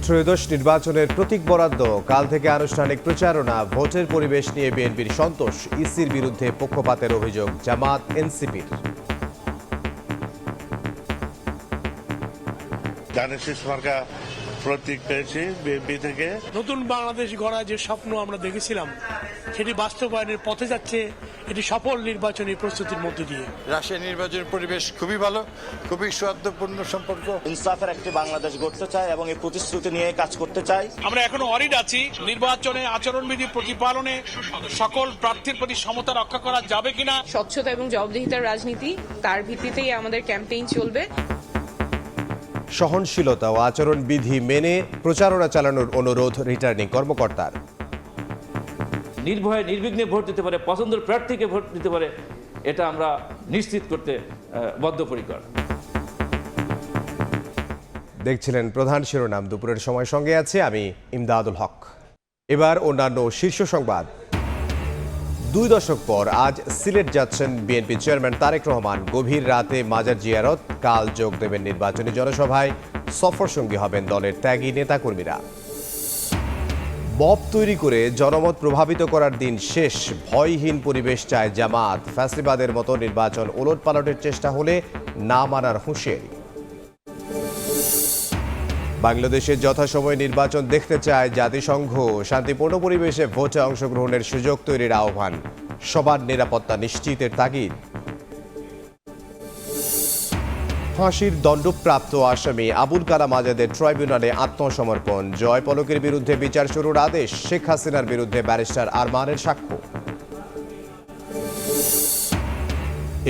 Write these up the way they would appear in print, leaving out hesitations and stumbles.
ত্রয়োদশ নির্বাচনের প্রতীক বরাদ্দ, কাল থেকে আনুষ্ঠানিক প্রচারণা, ভোটের পরিবেশ নিয়ে বিএনপির সন্তোষ, ইসির বিরুদ্ধে পক্ষপাতের অভিযোগ জামাত এনসিপির। প্রতীক পেয়েছি বিএনপি থেকে। নতুন বাংলাদেশ গড়ার যে স্বপ্ন আমরা দেখেছিলাম সেটি বাস্তবায়নের পথে যাচ্ছে, এটি সফল নির্বাচনী প্রস্তুতির মধ্য দিয়ে। রাশিয়ার নির্বাচনের পরিবেশ খুবই ভালো, খুবই সৌহার্দ্যপূর্ণ সম্পর্ক। ইনসাফের একটি বাংলাদেশ গড়তে চাই এবং এই প্রতিশ্রুতি নিয়ে কাজ করতে চাই। আমরা এখনো অরিড আছি, নির্বাচনে আচরণবিধি প্রতিপালনে সকল প্রার্থীর প্রতি সমতা রক্ষা করা যাবে কিনা। স্বচ্ছতা এবং জবাবদিহিতার রাজনীতি, তার ভিত্তিতেই আমাদের ক্যাম্পেইন চলবে। সহনশীলতা ও আচরণবিধি মেনে প্রচারণা চালানোর অনুরোধ রিটার্নিং কর্মকর্তার। নির্ভয়ে নির্বিঘ্নে ভোট দিতে পারে, পছন্দের প্রার্থীকে ভোট দিতে পারে, এটা আমরা নিশ্চিত করতে বদ্ধপরিকর। দেখছিলেন প্রধান শিরোনাম, দুপুরের সময় সঙ্গে আছে আমি ইমদাদুল হক। এবার অন্যান্য শীর্ষ সংবাদ। 2 দশক পর আজ সিলেট যাচ্ছেন বিএনপি চেয়ারম্যান তারেক রহমান। গভীর রাতে মাজার জিয়ারত, কাল যোগ দেবেন নির্বাচনী জনসভায়। সফর সঙ্গী হবেন দলের ত্যাগী নেতাকর্মীরা। মব তৈরি করে জনমত প্রভাবিত করার দিন শেষ, ভয়হীন পরিবেশ চায় জামাত। ফ্যাসিবাদের মতো নির্বাচন ওলটপালটের চেষ্টা হলে না মানার হুঁশিয়ারি। বাংলাদেশে যথাসময়ে নির্বাচন দেখতে চায় জাতিসংঘ। শান্তিপূর্ণ পরিবেশে ভোটে অংশগ্রহণের সুযোগ তৈরির আহ্বান। সবার নিরাপত্তা নিশ্চিতের তাগিদ। ফাঁসির দণ্ডপ্রাপ্ত আসামি আবুল কালাম আজাদের ট্রাইব্যুনালে আত্মসমর্পণ। জয় পলকের বিরুদ্ধে বিচার শুরুর আদেশ। শেখ হাসিনার বিরুদ্ধে ব্যারিস্টার আরমানের সাক্ষ্য।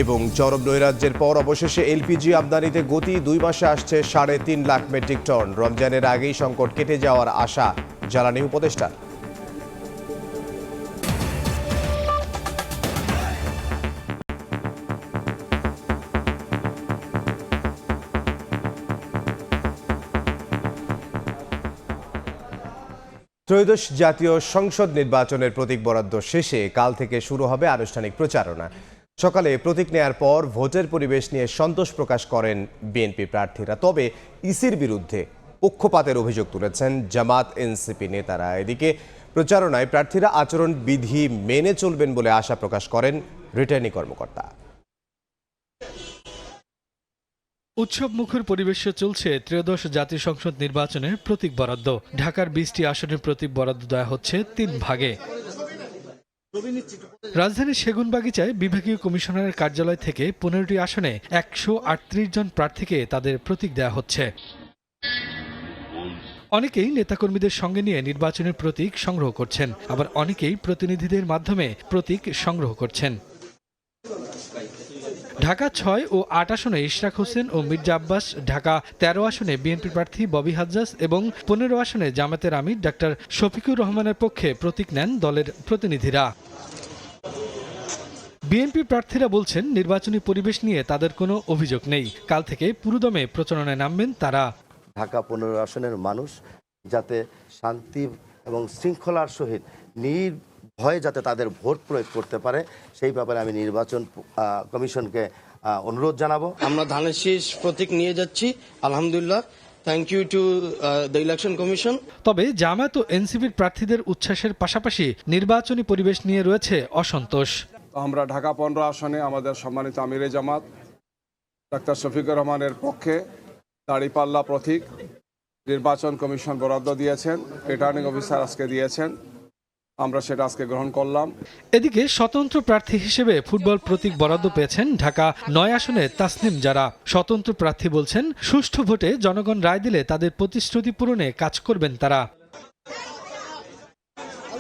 এবং চরম নৈরাজ্যের পর অবশেষে এলপিজি আমদানিতে গতি। 2 মাসে আসছে 3.5 লাখ মেট্রিক টন। রমজানের আগেই সংকট কেটে যাওয়ার আশা জ্বালানি উপদেষ্টার। ত্রয়োদশ জাতীয় সংসদ নির্বাচনের প্রতীক বরাদ্দ শেষে কাল থেকে শুরু হবে আনুষ্ঠানিক প্রচারণা। সকালে প্রতীক নেয়ার পর ভোটের পরিবেশ নিয়ে সন্তোষ প্রকাশ করেন বিএনপি প্রার্থীরা। তবে ইসির বিরুদ্ধে পক্ষপাতের অভিযোগ তুলেছেন জামাত এনসিপি নেতারা। এদিকে প্রচারণায় প্রার্থীরা আচরণ বিধি মেনে চলবেন বলে আশা প্রকাশ করেন রিটার্নিং কর্মকর্তা। উৎসব মুখর পরিবেশে চলছে ত্রয়োদশ জাতীয় সংসদ নির্বাচনের প্রতীক বরাদ্দ। ঢাকার 20টি আসনের প্রতীক বরাদ্দ দেওয়া হচ্ছে 3 ভাগে। রাজধানীর সেগুনবাগিচায় বিভাগীয় কমিশনারের কার্যালয় থেকে 15টি আসনে 138 জন প্রার্থীকে তাদের প্রতীক দেওয়া হচ্ছে। অনেকেই নেতাকর্মীদের সঙ্গে নিয়ে নির্বাচনের প্রতীক সংগ্রহ করছেন, আবার অনেকেই প্রতিনিধিদের মাধ্যমে প্রতীক সংগ্রহ করছেন। ঢাকা 6 ও 8 আসনে ইশরাক হোসেন ও মির্জা আব্বাস, ঢাকা 13 আসনে বিএনপি প্রার্থী ববি হাজ্জাজ এবং 15 আসনে জামাতের আমির ডাক্তার শফিকুর রহমানের পক্ষে প্রতীক নেন দলের প্রতিনিধিরা। বিএনপি প্রার্থীরা বলছেন নির্বাচনী পরিবেশ নিয়ে তাদের কোনো অভিযোগ নেই। কাল থেকে পুরোদমে প্রচারণায় নামবেন তারা। ঢাকা 15 আসনের মানুষ যাতে শান্তি এবং শৃঙ্খলার সহিত নির্ভয়ে যাতে তাদের ভোট প্রয়োগ করতে পারে, সেই ব্যাপারে আমি নির্বাচন কমিশনকে অনুরোধ জানাবো। আমরা ধানের শীষ প্রতীক নিয়ে যাচ্ছি, আলহামদুলিল্লাহ। Thank you to the election commission. তবে জামায়াত ও এনসিপির প্রার্থীদের উচ্ছ্বাসের পাশাপাশি নির্বাচনী পরিবেশ নিয়ে রয়েছে অসন্তোষ। আমরা ঢাকা 15 আসনে আমাদের সম্মানিত আমিরে জামাত ডাক্তার শফিকুর রহমানের পক্ষে দাঁড়িপাল্লা প্রতীক নির্বাচন কমিশন বরাদ্দ দিয়েছেন, রিটার্নিং অফিসার আজকে দিয়েছেন, আমরা সেটা আজকে গ্রহণ করলাম। এদিকে স্বতন্ত্র প্রার্থী হিসেবে ফুটবল প্রতীক বরাদ্দ পেয়েছেন ঢাকা 9 আসনে তাসনিম জারা। স্বতন্ত্র প্রার্থী বলছেন সুষ্ঠু ভোটে জনগণ রায় দিলে তাদের প্রতিশ্রুতি পূরণে কাজ করবেন তারা।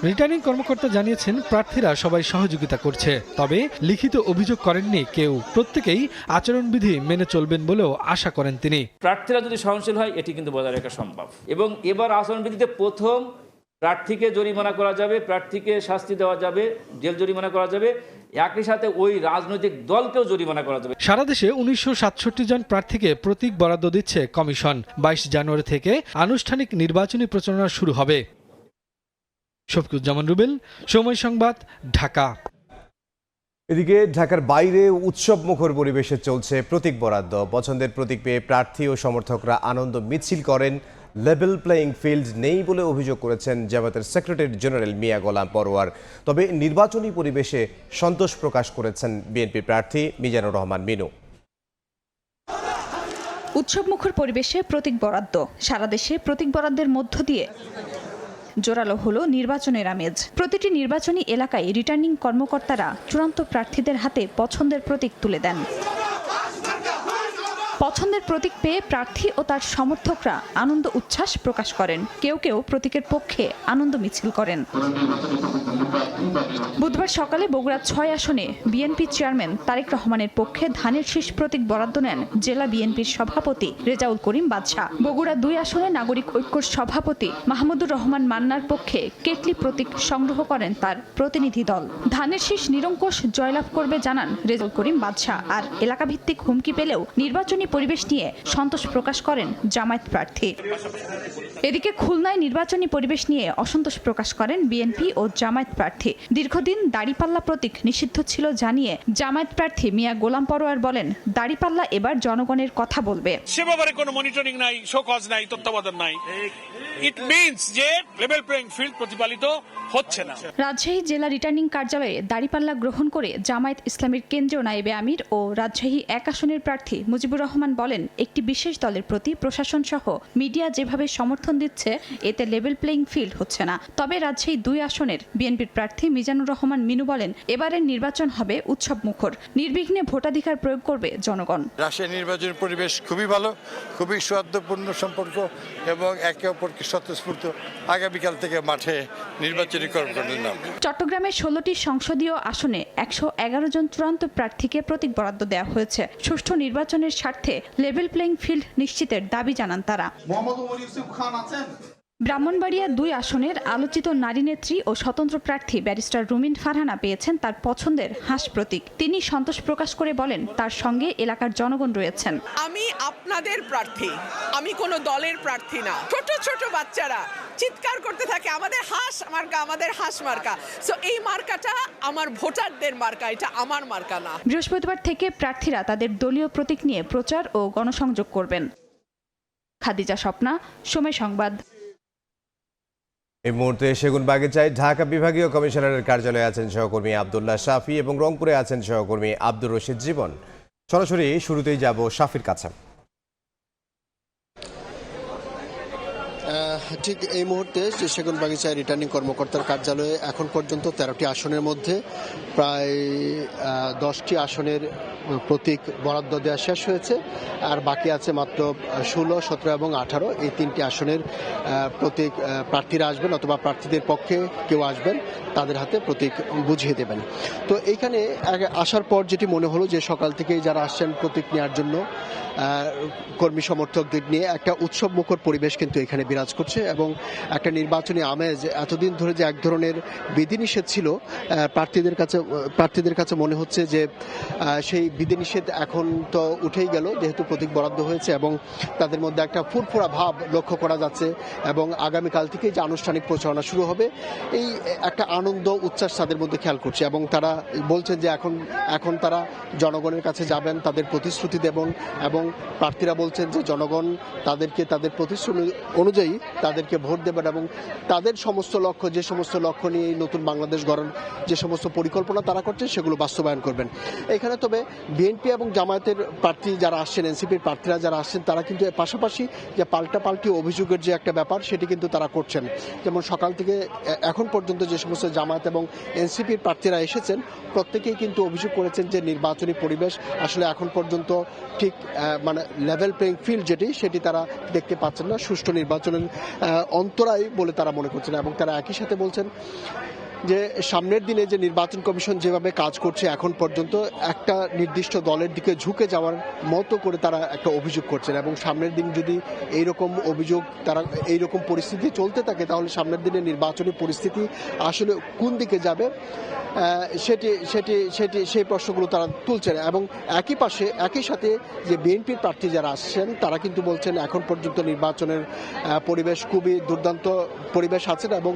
রিটার্নিং কর্মকর্তা জানিয়েছেন প্রার্থীরা সবাই সহযোগিতা করছে, তবে লিখিত অভিযোগ করেননি কেউ। প্রত্যেকেই আচরণবিধি মেনে চলবেন বলেও আশা করেন তিনি। প্রার্থীরা যদি সহনশীল হয় এটি কিন্তু বজায় রাখা সম্ভব। এবং এবার আচরণবিধিতে প্রথম প্রার্থীকে জরিমানা করা যাবে, প্রার্থীকে শাস্তি দেওয়া যাবে, জেল জরিমানা করা যাবে, একই সাথে ওই রাজনৈতিক দলকেও জরিমানা করা যাবে। সারা দেশে 1967 জন প্রার্থীকে প্রতীক বরাদ্দ দিচ্ছে কমিশন। 22 জানুয়ারি থেকে আনুষ্ঠানিক নির্বাচনী প্রচারণা শুরু হবে। শফিকুজ্জামান রুবেল, সময় সংবাদ, ঢাকা। এদিকে ঢাকার বাইরে উৎসব মুখর পরিবেশে চলছে প্রতীক বরাদ্দ। পছন্দের প্রতীক পেয়ে প্রার্থী ও সমর্থকরা আনন্দ মিছিল করেন। লেভেল প্লেয়িং ফিল্ড নেই বলে অভিযোগ করেছেন জামায়াতের সেক্রেটারি জেনারেল মিয়া গোলাম পরোয়ার। তবে নির্বাচনী পরিবেশে সন্তোষ প্রকাশ করেছেন বিএনপি প্রার্থী মিজানুর রহমান মিনু। উৎসবমুখর পরিবেশে প্রতীক বরাদ্দ, সারা দেশে প্রতীক বরাদ্দের মধ্য দিয়ে জোরালো হলো নির্বাচনের আমেজ। প্রতিটি নির্বাচনী এলাকায় রিটার্নিং কর্মকর্তারা চূড়ান্ত প্রার্থীদের হাতে পছন্দের প্রতীক তুলে দেন। পছন্দের প্রতীক পেয়ে প্রার্থী ও তার সমর্থকরা আনন্দ উচ্ছ্বাস প্রকাশ করেন। কেউ কেউ প্রতীকের পক্ষে আনন্দ মিছিল করেন। বুধবার সকালে বগুড়া ৬ আসনে বিএনপি চেয়ারম্যান তারেক রহমানের পক্ষে ধানের শীষ প্রতীক বরাদ্দ নেন জেলা বিএনপির সভাপতি রেজাউল করিম বাদশাহ। বগুড়া ২ আসনে নাগরিক ঐক্যর সভাপতি মাহমুদুর রহমান মান্নার পক্ষে কেটলি প্রতীক সংগ্রহ করেন তার প্রতিনিধি দল। ধানের শীষ নিরঙ্কুশ জয়লাভ করবে জানান রেজাউল করিম বাদশাহ। আর এলাকাভিত্তিক হুমকি পেলেও নির্বাচনী পরিবেশ নিয়ে সন্তোষ প্রকাশ করেন জামায়াত প্রার্থী। এদিকে খুলনায় নির্বাচনী পরিবেশ নিয়ে অসন্তোষ প্রকাশ করেন বিএনপি ও জামায়াত প্রার্থী। দীর্ঘদিন দাড়িপাল্লা প্রতীক নিষিদ্ধ ছিল জানিয়ে জামায়াত প্রার্থী মিয়া গোলাম পরোয়ার বলেন, দাড়িপাল্লা এবার জনগণের কথা বলবে। সে ব্যাপারে কোনো মনিটরিং নাই, শোকজ নাই, তত্ত্বাবধান নাই। ইট মিন্স যে লেভেল প্লেইং ফিল্ড প্রতিপালিত হচ্ছে না। রাজশাহী জেলা রিটার্নিং কার্যালয়ে দাড়িপাল্লা গ্রহণ করে জামায়াত ইসলামীর কেন্দ্রীয় নায়েবে আমির ও রাজশাহী ১ আসনের প্রার্থী মুজিবুর রহমান বলেন, একটি বিশেষ দলের প্রতি প্রশাসন সহ মিডিয়া যেভাবে সমর্থন দিচ্ছে এতে লেভেল প্লেইং ফিল্ড হচ্ছে না। তবে রাজশাহী ২ আসনের বিএনপির প্রার্থী মিজানুর রহমান মিনু বলেন, এবারের নির্বাচন হবে উৎসব মুখর, নির্বিঘ্নে ভোটাধিকার প্রয়োগ করবে জনগণ। রাজশাহী নির্বাচনী পরিবেশ খুবই ভালো, খুবই সৌহার্দ্যপূর্ণ সম্পর্ক এবং একে অপরকে স্বতঃস্ফূর্ত আগামীকাল থেকে মাঠে নির্বাচনী কর্মকাণ্ডের নাম। চট্টগ্রামের ১৬টি সংসদীয় আসনে ১১১ জন চূড়ান্ত প্রার্থীকে প্রতীক বরাদ্দ দেওয়া হয়েছে। সুষ্ঠু নির্বাচনের স্বার্থে লেভেল প্লেইং ফিল্ড নিশ্চিতের দাবি জানান তারা। ব্রাহ্মণবাড়িয়া ২ আসনের আলোচিত নারী নেত্রী ও স্বতন্ত্র প্রার্থী ব্যারিস্টার রুমিন ফারহানা পেয়েছেন তার পছন্দের হাঁস প্রতীক। তিনি সন্তোষ প্রকাশ করে বলেন, তার সঙ্গে এলাকার জনগণ রয়েছেন। আমি আপনাদের প্রার্থী, আমি কোনো দলের প্রার্থী না। ছোট ছোট বাচ্চারা চিৎকার করতে থাকে, আমাদের হাঁস মার্কা, আমাদের হাঁস মার্কা। সো এই মার্কাটা আমার ভোটারদের মার্কা, এটা আমার মার্কা না। বৃহস্পতিবার থেকে প্রার্থীরা তাদের দলীয় প্রতীক নিয়ে প্রচার ও গণসংযোগ করবেন। খাদিজা স্বপ্না, সময় সংবাদ। এই মুহূর্তে সেগুনবাগিচায় ঢাকা বিভাগীয় কমিশনারের কার্যালয়ে আছেন সহকর্মী আব্দুল্লাহ শাফি এবং রংপুরে আছেন সহকর্মী আব্দুর রশিদ জীবন। সরাসরি শুরুতেই যাব শাফির কাছে। ঠিক এই মুহূর্তে সেগুনবাগিচায় রিটার্নিং কর্মকর্তার কার্যালয়ে এখন পর্যন্ত 13টি আসনের মধ্যে প্রায় 10টি আসনের প্রতীক বরাদ্দ দেওয়া শেষ হয়েছে। আর বাকি আছে মাত্র 16, 17 এবং 18। এই 3টি আসনের প্রতীক প্রার্থীরা আসবেন অথবা প্রার্থীদের পক্ষে কেউ আসবেন, তাদের হাতে প্রতীক বুঝিয়ে দেবেন। তো এইখানে আসার পর যেটি মনে হলো যে সকাল থেকেই যারা আসছেন প্রতীক নেওয়ার জন্য কর্মী সমর্থকদের নিয়ে একটা উৎসব মুখর পরিবেশ কিন্তু এখানে বিরাজ করছে এবং একটা নির্বাচনী আমেজ। এতদিন ধরে যে এক ধরনের বিধিনিষেধ ছিল প্রার্থীদের কাছে মনে হচ্ছে যে সেই বিধিনিষেধ এখন তো উঠেই গেল, যেহেতু প্রতীক বরাদ্দ হয়েছে এবং তাদের মধ্যে একটা ফুরফুরা ভাব লক্ষ্য করা যাচ্ছে এবং আগামীকাল থেকেই যে আনুষ্ঠানিক প্রচারণা শুরু হবে এই একটা আনন্দ উচ্ছ্বাস তাদের মধ্যে খেয়াল করছে এবং তারা বলছেন যে এখন তারা জনগণের কাছে যাবেন, তাদের প্রতিশ্রুতি দেবেন এবং প্রার্থীরা বলছেন যে জনগণ তাদেরকে তাদের প্রতিশ্রুতি অনুযায়ী তাদেরকে ভোট দেবেন এবং তাদের সমস্ত লক্ষ্য, যে সমস্ত লক্ষ্য নিয়ে এই নতুন বাংলাদেশ গড়ার যে সমস্ত পরিকল্পনা তারা করছেন সেগুলো বাস্তবায়ন করবেন। এখানে তবে বিএনপি এবং জামায়াতের প্রার্থী যারা আসছেন, এনসিপির প্রার্থীরা যারা আসছেন, তারা কিন্তু পাশাপাশি যে পাল্টাপাল্টি অভিযোগের যে একটা ব্যাপার সেটি কিন্তু তারা করছেন। যেমন সকাল থেকে এখন পর্যন্ত যে সমস্ত জামায়াত এবং এনসিপির প্রার্থীরা এসেছেন প্রত্যেকেই কিন্তু অভিযোগ করেছেন যে নির্বাচনী পরিবেশ আসলে এখন পর্যন্ত ঠিক মানে লেভেল প্লেইং ফিল্ড সেটি তারা দেখতে পাচ্ছেন না, সুষ্ঠু নির্বাচনের অন্তরায় বলে তারা মনে করছেন এবং তারা একই সাথে বলছেন যে সামনের দিনে যে নির্বাচন কমিশন যেভাবে কাজ করছে এখন পর্যন্ত একটা নির্দিষ্ট দলের দিকে ঝুঁকে যাওয়ার মতো করে তারা একটা অভিযোগ করছেন এবং সামনের দিন যদি এইরকম অভিযোগ, তারা এইরকম পরিস্থিতি চলতে থাকে তাহলে সামনের দিনে নির্বাচনী পরিস্থিতি আসলে কোন দিকে যাবে সেই প্রশ্নগুলো তারা তুলছেন এবং একই সাথে যে বিএনপির প্রার্থী যারা আসছেন তারা কিন্তু বলছেন এখন পর্যন্ত নির্বাচনের পরিবেশ খুবই দুর্দান্ত পরিবেশ আছে এবং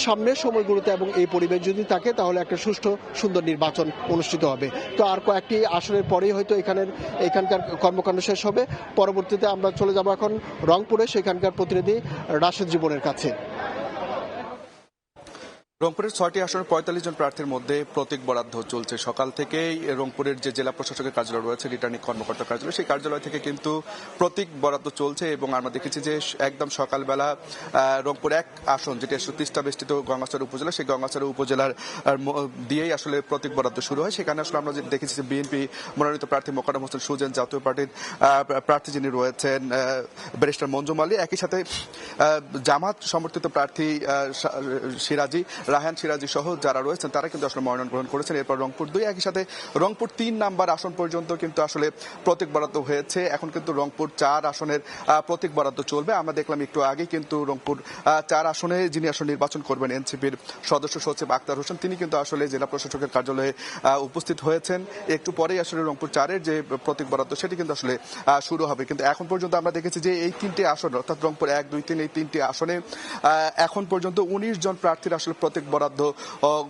সামনের সময়গুলোতে এবং এই পরিবেশ যদি থাকে তাহলে একটা সুষ্ঠু সুন্দর নির্বাচন অনুষ্ঠিত হবে। তো আর কয়েকটি আসনের পরেই হয়তো এখানকার কর্মকাণ্ড শেষ হবে। পরবর্তীতে আমরা চলে যাব এখন রংপুরে, সেখানকার প্রতিনিধি রাশেদ জীবনের কাছে। রংপুরের 6টি আসনের 45 জন প্রার্থীর মধ্যে প্রতীক বরাদ্দ চলছে। সকাল থেকেই রংপুরের যে জেলা প্রশাসকের কার্যালয় রয়েছে, রিটার্নিং কর্মকর্তার কার্যালয়, সেই কার্যালয় থেকে কিন্তু প্রতীক বরাদ্দ চলছে এবং আমরা দেখেছি যে একদম সকালবেলা রংপুর 1 আসন, যেটি আসলে তিস্তা বেষ্টিত গঙ্গাচড়া উপজেলা, সেই গঙ্গাচড়া উপজেলার দিয়েই আসলে প্রতীক বরাদ্দ শুরু হয়। সেখানে আসলে আমরা দেখেছি যে বিএনপি মনোনীত প্রার্থী মোকাররম হোসেন সুজন, জাতীয় পার্টির প্রার্থী যিনি রয়েছেন ব্যারিস্টার মঞ্জুম আলী, একই সাথে জামাত সমর্থিত প্রার্থী রায়হান সিরাজি সহ যারা রয়েছেন তারা কিন্তু আসলে মনোনয়ন গ্রহণ করেছেন। এরপর রংপুর 2, একই সাথে রংপুর 3 নাম্বার আসন পর্যন্ত কিন্তু আসলে প্রতীক বরাদ্দ হয়েছে। এখন কিন্তু রংপুর 4 আসনের প্রতীক বরাদ্দ চলবে। আমরা দেখলাম একটু আগে কিন্তু রংপুর 4 আসনে যিনি আসলে নির্বাচন করবেন এনসিপির সদস্য সচিব আক্তার হোসেন, তিনি কিন্তু আসলে জেলা প্রশাসকের কার্যালয়ে উপস্থিত হয়েছেন। একটু পরেই আসলে রংপুর 4-এর যে প্রতীক বরাদ্দ সেটি কিন্তু আসলে শুরু হবে। কিন্তু এখন পর্যন্ত আমরা দেখেছি যে এই 3টি আসন, অর্থাৎ রংপুর 1, 2, 3 এই 3টি আসনে এখন পর্যন্ত 19 জন প্রার্থীর আসলে প্রতীক বরাদ্দ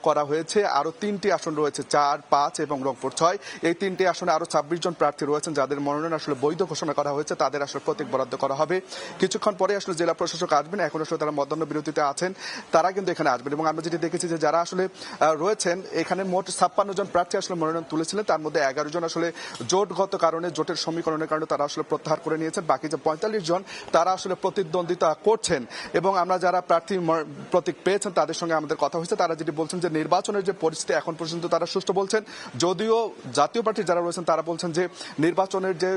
করা হয়েছে। আরো 3টি আসন রয়েছে, 4, 5 এবং রংপুর 6। এই 3টি আসনে আরো 26 জন প্রার্থী রয়েছেন যাদের মনোনয়ন আসলে বৈধ ঘোষণা করা হয়েছে, তাদের আসলে প্রতীক বরাদ্দ করা হবে। কিছুক্ষণ পরে আসলে জেলা প্রশাসক আসবেন, এখন আসলে তারা মধ্যাহ্ন বিরতিতে আছেন, তারা কিন্তু এখানে আসবেন। এবং আমরা যেটি দেখেছি যে যারা আসলে রয়েছেন এখানে মোট 56 জন প্রার্থী আসলে মনোনয়ন তুলেছিলেন, তার মধ্যে 11 জন আসলে জোটগত কারণে, জোটের সমীকরণের কারণে তারা আসলে প্রত্যাহার করে নিয়েছেন। বাকি যে 45 জন তারা আসলে প্রতিদ্বন্দ্বিতা করছেন। এবং আমরা যারা প্রার্থী প্রতীক পেয়েছেন তাদের সঙ্গে আমাদের কথা হয়েছে, তারা যেটি বলছেন যে নির্বাচনের যে পরিস্থিতি এখন পর্যন্ত তারা সুষ্ঠু বলছেন। যদিও জাতীয় পার্টির যারা রয়েছেন তারা বলছেন যে নির্বাচনের যে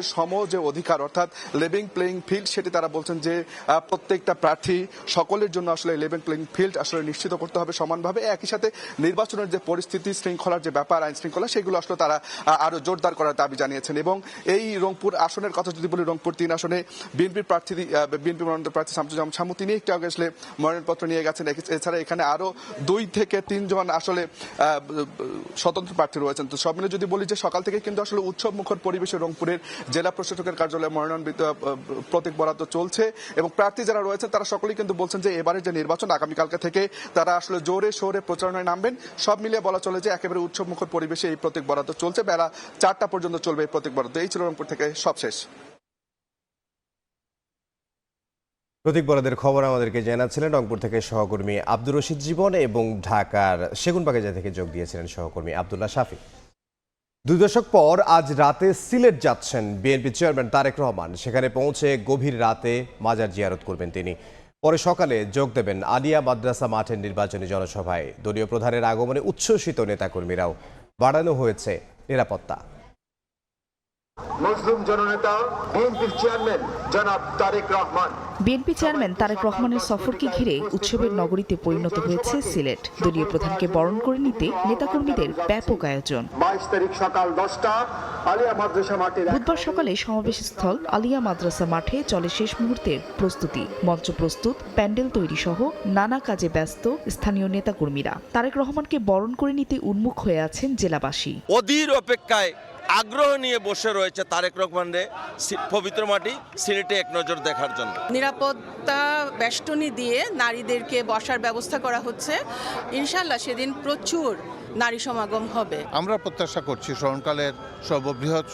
যে অধিকার, অর্থাৎ লেভেল প্লেইং ফিল্ড, সেটি তারা বলছেন যে প্রত্যেকটা প্রার্থী সকলের জন্য আসলে লেভেল প্লেইং ফিল্ড আসলে নিশ্চিত করতে হবে সমানভাবে। একই সাথে নির্বাচনের যে পরিস্থিতি, শৃঙ্খলার যে ব্যাপার, আইন শৃঙ্খলা, সেগুলো আসলে তারা আরো জোরদার করার দাবি জানিয়েছেন। এবং এই রংপুর আসনের কথা যদি বলি, রংপুর 3 আসনে বিএনপি মনোনীত প্রার্থী শামসুজ্জামান শামু, তিনি একটু আগে আসলে মনোনয়নপত্র নিয়ে গেছেন। এছাড়া এখানে আরো 2 থেকে 3 জন আসলে স্বতন্ত্র প্রার্থী রয়েছেন। তো সব মিলে যদি বলি যে সকাল থেকে কিন্তু আসলে উৎসব মুখর পরিবেশে রংপুরের জেলা প্রশাসকের কার্যালয়ে মনোনয়ন প্রতীক বরাদ্দ চলছে। এবং প্রার্থী যারা রয়েছেন তারা সকলেই কিন্তু বলছেন যে এবারের যে নির্বাচন, আগামীকালকে থেকে তারা আসলে জোরে শোরে প্রচারণায় নামবেন। সব মিলিয়ে বলা চলে যে একেবারে উৎসব মুখর পরিবেশে এই প্রতীক বরাদ্দ চলছে। বেলা 4টা পর্যন্ত চলবে এই প্রতীক বরাদ্দ। এই ছিল রংপুর থেকে সবশেষ। প্রতীক বরাদ্দের খবর আমাদেরকে জানাচ্ছিলেন রংপুর থেকে সহকর্মী আব্দুর রশিদ জীবন এবং ঢাকার সেগুনবাগিচা থেকে যোগ দিয়েছিলেন সহকর্মী আব্দুল্লাহ শাফি। 2 দশক পর আজ রাতে সিলেট যাচ্ছেন বিএনপি চেয়ারম্যান তারেক রহমান। সেখানে পৌঁছে গভীর রাতে মাজার জিয়ারত করবেন তিনি। পরে সকালে যোগ দেবেন আলিয়া মাদ্রাসা মাঠের নির্বাচনী জনসভায়। দলীয় প্রধানের আগমনে উচ্ছ্বসিত নেতাকর্মীরাও। বাড়ানো হয়েছে নিরাপত্তা। মুসলিম জননেতা বিএনপির চেয়ারম্যান জনাব তারেক রহমান। বিএনপি চেয়ারম্যান তারেক রহমানের সফরকে ঘিরে উৎসবের নগরীতে পরিণত হয়েছে সিলেট। দলীয় প্রধানকে বরণ করে নিতে নেতাকর্মীদের ব্যাপক আয়োজন। 22 তারিখ সকাল 10টা আলিয়া মাদ্রাসা মাঠে। বুধবার সকালে সমাবেশ স্থল আলিয়া মাদ্রাসা মাঠে চলে শেষ মুহূর্তের প্রস্তুতি। মঞ্চ প্রস্তুত, প্যান্ডেল তৈরি সহ নানা কাজে ব্যস্ত স্থানীয় নেতাকর্মীরা। তারেক রহমানকে বরণ করে নিতে উন্মুখ হয়ে আছেন জেলাবাসী। অধীর অপেক্ষায় আগ্রহ নিয়ে বসে রয়েছে তারেক রহমানের পবিত্র মাটি সিলেটে এক নজর দেখার জন্য। নিরাপত্তা বেষ্টনী দিয়ে নারীদেরকে বসার ব্যবস্থা করা হচ্ছে। ইনশাআল্লাহ সেদিন প্রচুর নারী সমাগম হবে। আমরা প্রত্যাশা করছি স্মরণকালের সর্ববৃহৎ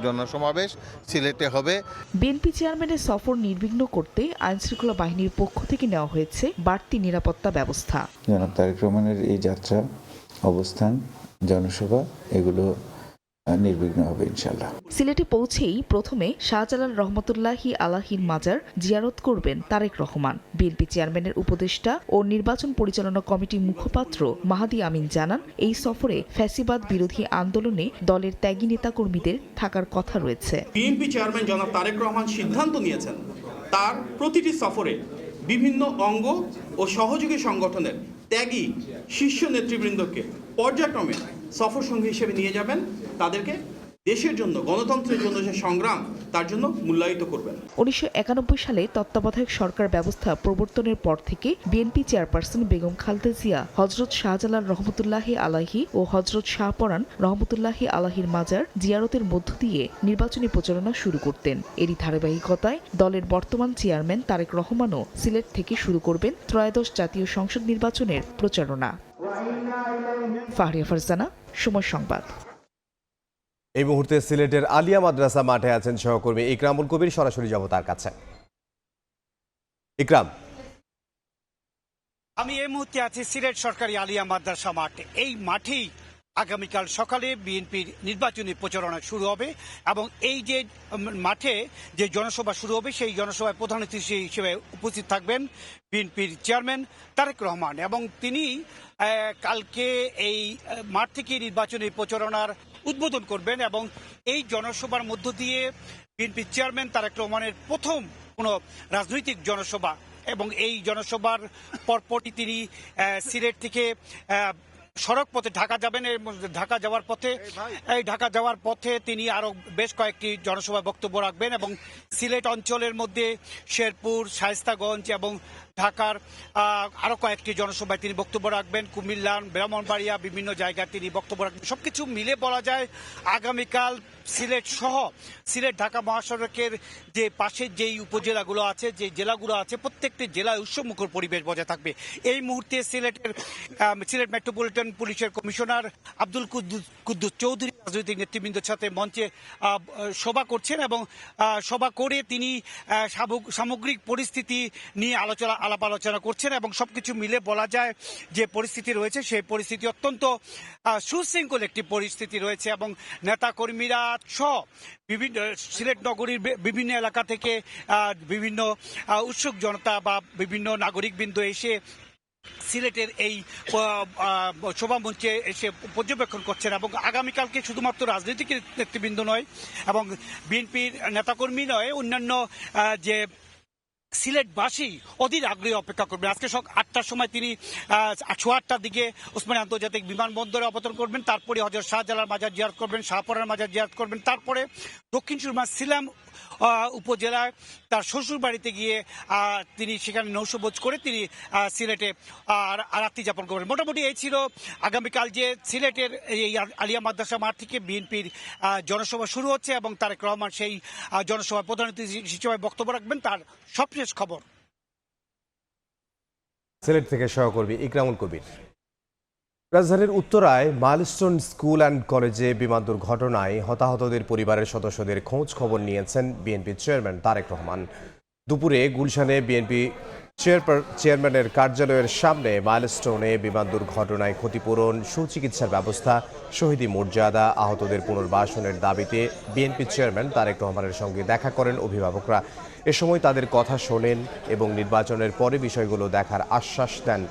জনসমাবেশ সিলেটে হবে। বিএনপি চেয়ারম্যানের সফর নির্বিঘ্ন করতে আইনশৃঙ্খলা বাহিনীর পক্ষ থেকে নেওয়া হয়েছে বাড়তি নিরাপত্তা ব্যবস্থা। জনাব তারেক রহমানের এই যাত্রা, অবস্থান, জনসভা এগুলো নির্বিঘ্ন হবে ইনশাআল্লাহ। সিলেটে পৌঁছেই প্রথমে শাহজালাল রহমতুল্লাহি আলাহির মাজার জিয়ারত করবেন তারেক রহমান। বিএনপি চেয়ারম্যানের উপদেষ্টা ও নির্বাচন পরিচালনা কমিটির মুখপাত্র মাহাদি আমিন জানান, এই সফরে ফ্যাসিবাদ বিরোধী আন্দোলনে দলের ত্যাগী নেতাকর্মীদের থাকার কথা রয়েছে। বিএনপি চেয়ারম্যান জনাব তারেক রহমান সিদ্ধান্ত নিয়েছেন তার প্রতিটি সফরে বিভিন্ন অঙ্গ ও সহযোগী সংগঠনের ত্যাগী শীর্ষ নেতৃবৃন্দকে পর্যায়ক্রমে সফর সঙ্গী হিসেবে নিয়ে যাবেন। তাদেরকে দেশের জন্য, গণতন্ত্রের জন্য যে সংগ্রাম, তার জন্য মূল্যায়িত করবেন। 1991 সালে তত্ত্বাবধায়ক সরকার ব্যবস্থা প্রবর্তনের পর থেকে বিএনপি চেয়ারপারসন বেগম খালেদা জিয়া হযরত শাহজালাল রহমতুল্লাহি আলাহি ও হযরত শাহপরান রহমতুল্লাহি আলাহির মাজার জিয়ারতের মধ্য দিয়ে নির্বাচনী প্রচারণা শুরু করতেন। এরই ধারাবাহিকতায় দলের বর্তমান চেয়ারম্যান তারেক রহমানও সিলেট থেকে শুরু করবেন ত্রয়োদশ জাতীয় সংসদ নির্বাচনের প্রচারণা। ফাহরিয়া ফারজানা, সময় সংবাদ। এই মুহূর্তে সিলেটের আলিয়া মাদ্রাসা মাঠে আছেন সহকর্মী ইকরামুল কবির, সরাসরি যাব তার কাছে। ইকরাম, আমি এই মুহূর্তে আছি সিলেট সরকারি আলিয়া মাদ্রাসা মাঠে। এই মাঠেই আগামীকাল সকালে বিএনপির নির্বাচনী প্রচারণা শুরু হবে এবং এই যে মাঠে যে জনসভা শুরু হবে সেই জনসভায় প্রধান অতিথি হিসেবে উপস্থিত থাকবেন বিএনপির চেয়ারম্যান তারেক রহমান এবং তিনি কালকে এই মাঠ থেকে নির্বাচনী প্রচারণার উদ্বোধন করবেন এবং এই জনসভার মধ্য দিয়ে বিএনপির চেয়ারম্যান তারেক রহমানের প্রথম কোনো রাজনৈতিক জনসভা এবং এই জনসভার পরপরই তিনি সিলেট থেকে সড়ক পথে ঢাকা যাবেন। এর মধ্যে ঢাকা যাওয়ার পথে তিনি আরো বেশ কয়েকটি জনসভায় বক্তব্য রাখবেন এবং সিলেট অঞ্চলের মধ্যে শেরপুর, শায়েস্তাগঞ্জ এবং ঢাকার আরো কয়েকটি জনসভায় তিনি বক্তব্য রাখবেন। কুমিল্লা, ব্রাহ্মণবাড়িয়া বিভিন্ন জায়গায় তিনি বক্তব্য রাখবেন। সবকিছু মিলে বলা যায় আগামীকাল সিলেট সহ সিলেট ঢাকা মহাসড়কের যে পাশের যেই উপজেলাগুলো আছে, যে জেলাগুলো আছে, প্রত্যেকটি জেলায় উৎসবমুখর পরিবেশ বজায় থাকবে। এই মুহূর্তে সিলেট মেট্রোপলিটন পুলিশের কমিশনার আব্দুল কুদ্দুস চৌধুরী রাজনৈতিক নেতৃবৃন্দের সাথে মঞ্চে সভা করছেন এবং সভা করে তিনি সামগ্রিক পরিস্থিতি নিয়ে আলাপ আলোচনা করছেন এবং সবকিছু মিলে বলা যায় যে পরিস্থিতি রয়েছে সেই পরিস্থিতি অত্যন্ত সুশৃঙ্খল একটি পরিস্থিতি রয়েছে এবং নেতা কর্মীরা সহ বিভিন্ন সিলেট নগরীর বিভিন্ন এলাকা থেকে বিভিন্ন উৎসুক জনতা বা বিভিন্ন নাগরিকবৃন্দ এসে সিলেটের এই সভামঞ্চে এসে পর্যবেক্ষণ করছেন এবং আগামীকালকে শুধুমাত্র রাজনৈতিক নেতৃবৃন্দ নয় এবং বিএনপির নেতাকর্মী নয়, অন্যান্য যে সিলেটবাসী অধীর আগ্রহে অপেক্ষা করবেন। আজকে সকাল ৮টার সময় তিনি ৮:৩০টার দিকে ওসমানী আন্তর্জাতিক বিমানবন্দরে অবতরণ করবেন, তারপরে হযরত শাহজালাল মাজার জিয়ারত করবেন, শাহপরার মাজার জিয়ারত করবেন, তারপরে দক্ষিণ সুরমা সিলাম উপজেলায় তার শ্বশুর বাড়িতে গিয়ে তিনি সেখানে নৌশভোজ করে তিনি সিলেটে রাত্রি যাপন করবেন। মোটামুটি এই ছিল আগামীকাল যে সিলেটের এই আলিয়া মাদ্রাসা মাঠ থেকে বিএনপির জনসভা শুরু হচ্ছে এবং তারেক রহমান সেই জনসভায় প্রধান অতিথি হিসেবে বক্তব্য রাখবেন। তার সবশেষ খবর সিলেট থেকে সহকর্মী ইকরামুল কবির। রাজধানীর উত্তরায় মাইলস্টোন স্কুল অ্যান্ড কলেজে বিমান দুর্ঘটনায় হতাহতদের পরিবারের সদস্যদের খোঁজ খবর নিয়েছেন বিএনপি চেয়ারম্যান তারেক রহমান। দুপুরে গুলশানে বিএনপি চেয়ারম্যানের কার্যালয়ের সামনে মাইলস্টোনে বিমান দুর্ঘটনায় ক্ষতিপূরণ, সুচিকিৎসার ব্যবস্থা, শহীদি মর্যাদা, আহতদের পুনর্বাসনের দাবিতে বিএনপি চেয়ারম্যান তারেক রহমানের সঙ্গে দেখা করেন অভিভাবকরা। এ সময় তাদের কথা শোনেন এবং নির্বাচনের পরে বিষয়গুলো দেখার আশ্বাস দেন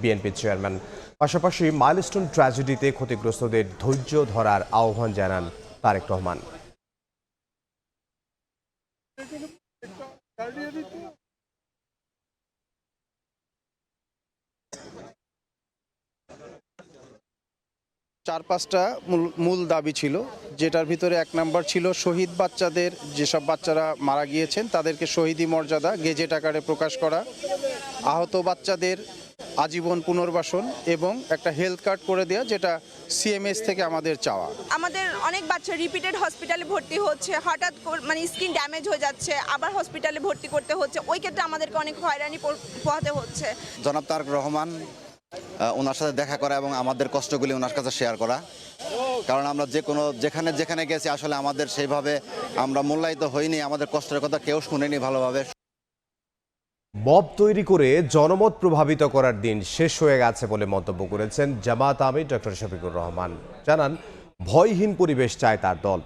বিএনপি চেয়ারম্যান। পাশাপাশি মাইলস্টোন ট্র্যাজেডিতে ক্ষতিগ্রস্তদের ধৈর্য ধরার আহ্বান জানান তারেক রহমান। চার পাঁচটা মূল দাবি ছিল, যেটার ভিতরে এক নাম্বার ছিল শহীদ বাচ্চাদের, যেসব বাচ্চারা মারা গিয়েছেন তাদেরকে শহীদি মর্যাদা গেজেট আকারে প্রকাশ করা, আহত বাচ্চাদের আজীবন পুনর্বাসন এবং একটা হেলথ কার্ড করে দেওয়া, যেটা সিএমএস থেকে আমাদের চাওয়া। আমাদের অনেক বাচ্চা রিপিটেড হসপিটালে ভর্তি হচ্ছে, হঠাৎ মানে স্কিন ড্যামেজ হয়ে যাচ্ছে, আবার হসপিটালে ভর্তি করতে হচ্ছে, ওই ক্ষেত্রে আমাদেরকে অনেক হয়রানি পোহাতে হচ্ছে। জনাব তারেক রহমান ওনার সাথে দেখা করা এবং আমাদের কষ্টগুলি ওনার কাছে শেয়ার করা, কারণ আমরা যেখানে গেছি আসলে আমাদের সেইভাবে আমরা মূল্যায়িত হইনি, আমাদের কষ্টের কথা কেউ শুনেনি ভালোভাবে। মব তৈরি করে জনমত প্রভাবিত করার দিন শেষ হয়ে গেছে বলে মন্তব্য করেছেন জামায়াত আমির ডক্টর শফিকুর রহমান। জানান ভয়হীন পরিবেশ চায় তার দল।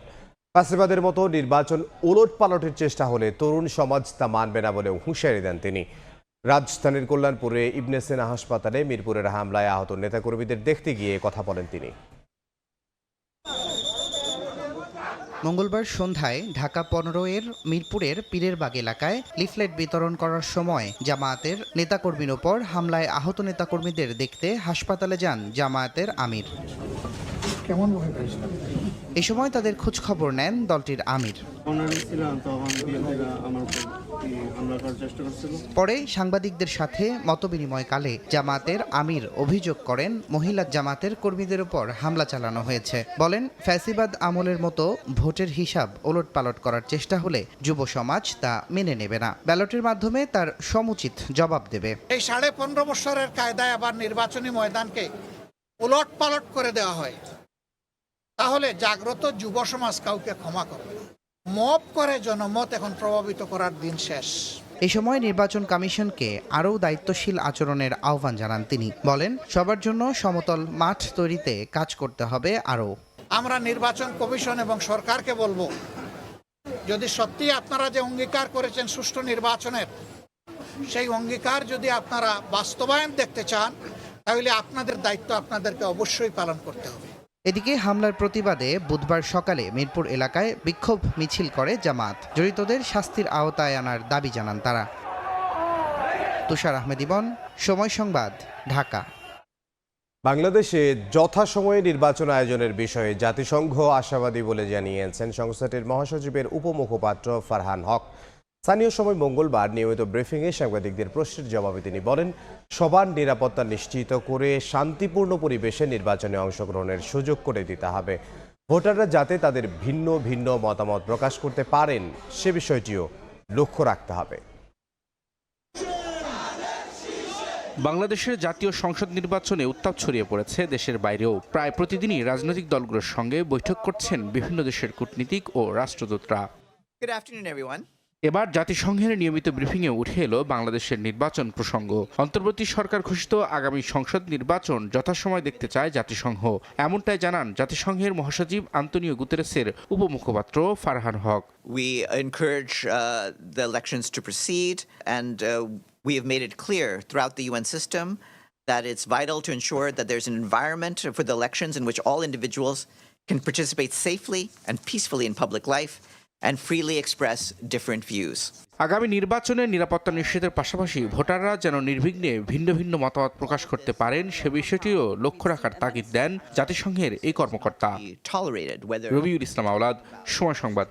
ফ্যাসিবাদের মতো নির্বাচন ওলটপালটের চেষ্টা হলে তরুণ সমাজ তা মানবে না বলে হুঁশিয়ারি দেন তিনি। রাজধানীর কল্যাণপুরে ইবনে সিনা হাসপাতালে মিরপুরের হামলায় আহত নেতাকর্মীদের দেখতে গিয়ে কথা বলেন তিনি। মঙ্গলবার সন্ধ্যায় ঢাকা ১৫-এর মিরপুরের পীরেরবাগ এলাকায় লিফলেট বিতরণ করার সময় জামায়াতের নেতাকর্মীর ওপর হামলায় আহত নেতাকর্মীদের দেখতে হাসপাতালে যান জামায়াতের আমির। এ সময় তাদের খোঁজ খবর নেন দলটির আমির। পরে সাংবাদিকদের সাথে মতবিনিময়কালে জামায়াতের আমির অভিযোগ করেন মহিলা জামায়াতের কর্মীদের উপর হামলা চালানো হয়েছে। বলেন ফ্যাসিবাদ আমলের মতো ভোটের হিসাব ওলটপালট করার চেষ্টা হলে যুব সমাজ তা মেনে নেবে না, ব্যালটের মাধ্যমে তার সমুচিত জবাব দেবে। এই ১৫.৫ বছরের কায়দায় আবার নির্বাচনী ময়দানকে উলট পালট করে দেওয়া হয়, তাহলে জাগ্রত যুব সমাজ কাউকে ক্ষমা করবে না। মব করে জনমত এখন প্রভাবিত করার দিন শেষ। এ সময় নির্বাচন কমিশনকে আরও দায়িত্বশীল আচরণের আহ্বান জানান তিনি। বলেন, সবার জন্য সমতল মাঠ তৈরিতে কাজ করতে হবে আরও। আমরা নির্বাচন কমিশন এবং সরকারকে বলবো, যদি সত্যি আপনারা যে অঙ্গীকার করেছেন সুষ্ঠু নির্বাচনের, সেই অঙ্গীকার যদি আপনারা বাস্তবায়ন দেখতে চান, তাহলে আপনাদের দায়িত্ব আপনাদেরকে অবশ্যই পালন করতে হবে। এদিকে হামলার প্রতিবাদে বুধবার সকালে মিরপুর এলাকায় বিক্ষোভ মিছিল করে জামাত। জড়িতদের শাস্তির আওতায় আনার দাবি জানান তারা। তুষার আহমেদ ইবন, সময় সংবাদ, ঢাকা। বাংলাদেশে যথাসময়ে নির্বাচন আয়োজনের বিষয়ে জাতিসংঘ আশাবাদী বলে জানিয়েছেন সংস্থাটির মহাসচিবের উপমুখপাত্র ফারহান হক। স্থানীয় সময় মঙ্গলবার নিয়মিত ব্রিফিংয়ে সাংবাদিকদের প্রশ্নের জবাবে তিনি বলেন, সবার নিরাপত্তা নিশ্চিত করে শান্তিপূর্ণ পরিবেশে নির্বাচনে অংশগ্রহণের সুযোগ করে দিতে হবে। ভোটাররা যাতে তাদের ভিন্ন ভিন্ন মতামত প্রকাশ করতে পারেন সে বিষয়টিও লক্ষ্য রাখতে হবে। বাংলাদেশের জাতীয় সংসদ নির্বাচনে উত্তাপ ছড়িয়ে পড়েছে দেশের বাইরেও। প্রায় প্রতিদিনই রাজনৈতিক দলগুলোর সঙ্গে বৈঠক করছেন বিভিন্ন দেশের কূটনীতিক ও রাষ্ট্রদূতরা। এবার জাতিসংঘের নিয়মিত ব্রিফিংয়ে উঠে এলো বাংলাদেশের নির্বাচন প্রসঙ্গ। অন্তর্বর্তী সরকার ঘোষিত আগামী সংসদ নির্বাচন যথাসময় দেখতে চায় জাতিসংঘ, এমনটাই জানান জাতিসংঘের মহাসচিব আন্তোনিও গুতেরেসের উপমুখপাত্র Farhan Haq. We encourage the elections to proceed, and we have made it clear throughout the UN system that it's vital to ensure that there's an environment for the elections in which all individuals can participate safely and peacefully in public life and freely express different views. আগামী নির্বাচনে নিরাপত্তা নিশ্চিতের পাশাপাশি ভোটাররা যেন নির্বিঘ্নে ভিন্ন ভিন্ন মতামত প্রকাশ করতে পারেন সে বিষয়টিও লক্ষ্য রাখার তাগিদ দেন জাতিসংঘের এই কর্মকর্তা। রবিউল ইসলাম আওলাদ, সময় সংবাদ।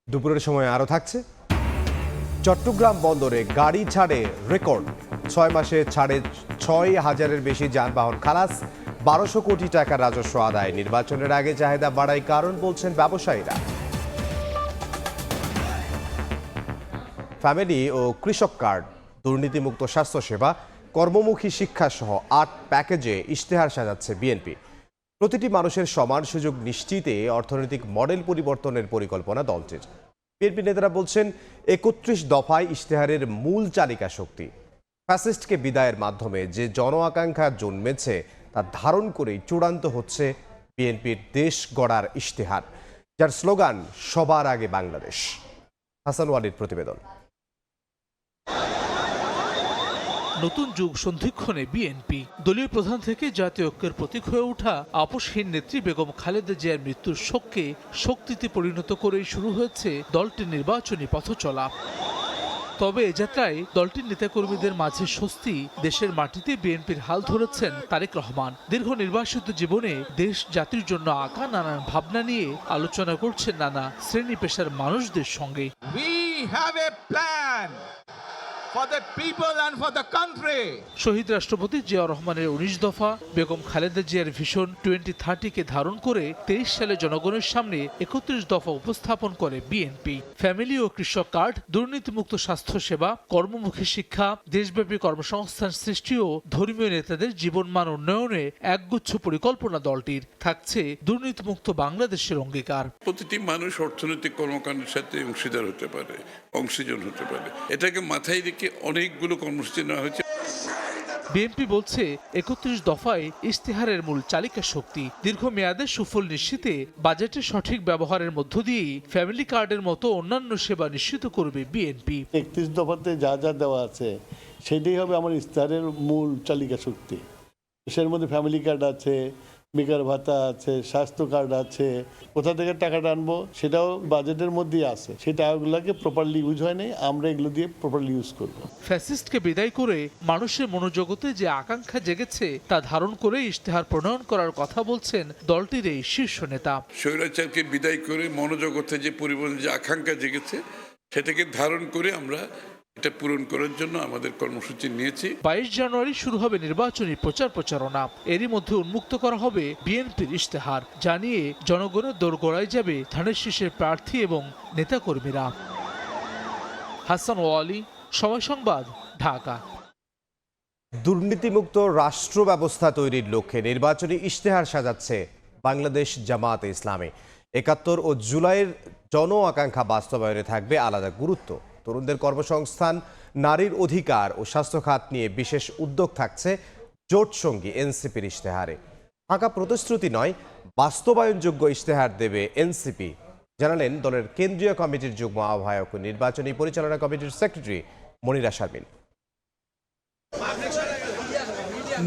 দুপুরের সময় আরও থাকছে। চট্টগ্রাম বন্দরে গাড়ি ছাড়ে রেকর্ড, 6 মাসে ছাড়ে 6,000-এর বেশি যানবাহন খালাস, 1200 কোটি টাকার রাজস্ব আদায়। নির্বাচনের আগে চাহিদা বাড়ায় কারণ বলছেন ব্যবসায়ীরা। ফ্যামিলি ও কৃষক কার্ড, দুর্নীতিমুক্ত স্বাস্থ্যসেবা, কর্মমুখী শিক্ষা সহ 8 প্যাকেজে ইশতেহার সাজাচ্ছে বিএনপি। প্রতিটি মানুষের সমান সুযোগ নিশ্চিতে অর্থনৈতিক মডেল পরিবর্তনের পরিকল্পনা দলটির। বিএনপি নেতারা বলছেন 31 দফায় ইশতেহারের মূল চালিকা শক্তি। ফ্যাসিস্টকে বিদায়ের মাধ্যমে যে জন আকাঙ্ক্ষা জন্মেছে তা ধারণ করেই চূড়ান্ত হচ্ছে বিএনপির দেশ গড়ার ইশতেহার, যার স্লোগান সবার আগে বাংলাদেশ। হাসান ওয়ালির প্রতিবেদন। নতুন যুগ সন্ধিক্ষণে বিএনপি দলীয় প্রধান থেকে জাতীয় ঐক্যের প্রতীক হয়ে ওঠা আপসহীন নেত্রী বেগম খালেদা জিয়ার মৃত্যুর শোককে শক্তিতে পরিণত করেই শুরু হয়েছে দলটির নির্বাচনী পথচলা। তবে এ যাত্রায় দলটির নেতাকর্মীদের মাঝে স্বস্তি, দেশের মাটিতে বিএনপির হাল ধরেছেন তারেক রহমান। দীর্ঘ নির্বাসিত জীবনে দেশ জাতির জন্য আঁকা নানান ভাবনা নিয়ে আলোচনা করছেন নানা শ্রেণী পেশার মানুষদের সঙ্গে। শহীদ রাষ্ট্রপতি জিয়া রহমানের 19 দফা, বেগম খালেদা জিয়ার ভিশন 2030-কে ধারণ করে 23 সালে জনগণের সামনে 31 দফা উপস্থাপন করে বিএনপি। ফ্যামিলি ও কৃষক কার্ড, দুর্নীতিমুক্ত স্বাস্থ্যসেবা, কর্মমুখী শিক্ষা, দেশব্যাপী কর্মসংস্থান সৃষ্টি ও ধর্মীয় নেতাদের জীবনমান উন্নয়নে একগুচ্ছ পরিকল্পনা দলটির। থাকছে দুর্নীতিমুক্ত বাংলাদেশের অঙ্গীকার। প্রতিটি মানুষ অর্থনৈতিক কর্মকাণ্ডের সাথে অংশীদার হতে পারে, অংশীজন হতে পারে, এটাকে মাথায় রেখে অনেকগুলো কর্মসূচি নেওয়া হয়েছে। বিএনপি বলছে 31 দফায় ইশতেহারের মূল চালিকা শক্তি। দীর্ঘমেয়াদে সুফল নিশ্চিতে বাজেটের সঠিক ব্যবহারের মধ্য দিয়েই ফ্যামিলি কার্ডের মতো অন্যান্য সেবা নিশ্চিত করবে বিএনপি। 31 দফাতে যা যা দেওয়া আছে সেটাই হবে আমার ইশতেহারের মূল চালিকা শক্তি। সের মধ্যে ফ্যামিলি কার্ড আছে, বেকার ভাতা আছে, স্বাস্থ্য কার্ড আছে। কোথা থেকে টাকাটা আনবো সেটাও বাজেটের মধ্যেই আছে। সেই টাকাগুলোকে প্রপারলি ইউজ হয় নাই, আমরা এগুলো দিয়ে প্রপারলি ইউজ করব। ফ্যাসিস্টকে বিদায় করে মানুষের মনোজগতে যে আকাঙ্ক্ষা জেগেছে তা ধারণ করে ইশতেহার প্রণয়ন করার কথা বলছেন দলটির এই শীর্ষ নেতা। স্বৈরাচারকে বিদায় করে মনোজগতে যে পরিবর্তন, যে আকাঙ্ক্ষা জেগেছে সেটাকে ধারণ করে আমরা এটা পূরণ করার জন্য আমাদের কর্মসূচি নিয়েছি। 22 জানুয়ারি শুরু হবে নির্বাচনী প্রচারণা। এরই মধ্যে উন্মুক্ত করা হবে বিএনপির ইশতেহার, জানিয়ে জনগণের দোরগোড়ায় যাবে ধানের শীষের প্রার্থী এবং নেতাকর্মীরা। হাসান ওয়ালি, সময় সংবাদ, ঢাকা। দুর্নীতিমুক্ত রাষ্ট্র ব্যবস্থা তৈরির লক্ষ্যে নির্বাচনী ইশতেহার সাজাচ্ছে বাংলাদেশ জামায়াতে ইসলামী। ৭১ ও জুলাইয়ের জন আকাঙ্ক্ষা বাস্তবায়নে থাকবে আলাদা গুরুত্ব। তরুণদের কর্মসংস্থান, নারীর অধিকার ও স্বাস্থ্য খাত নিয়ে বিশেষ উদ্যোগ থাকছে জোট সঙ্গী এনসিপির ইশতেহারে। ফাঁকা প্রতিশ্রুতি নয়, বাস্তবায়নযোগ্য ইশতেহার দেবে এনসিপি, জানালেন দলের কেন্দ্রীয় কমিটির যুগ্ম আহ্বায়ক ও নির্বাচনী পরিচালনা কমিটির সেক্রেটারি মনিরা শারমিন।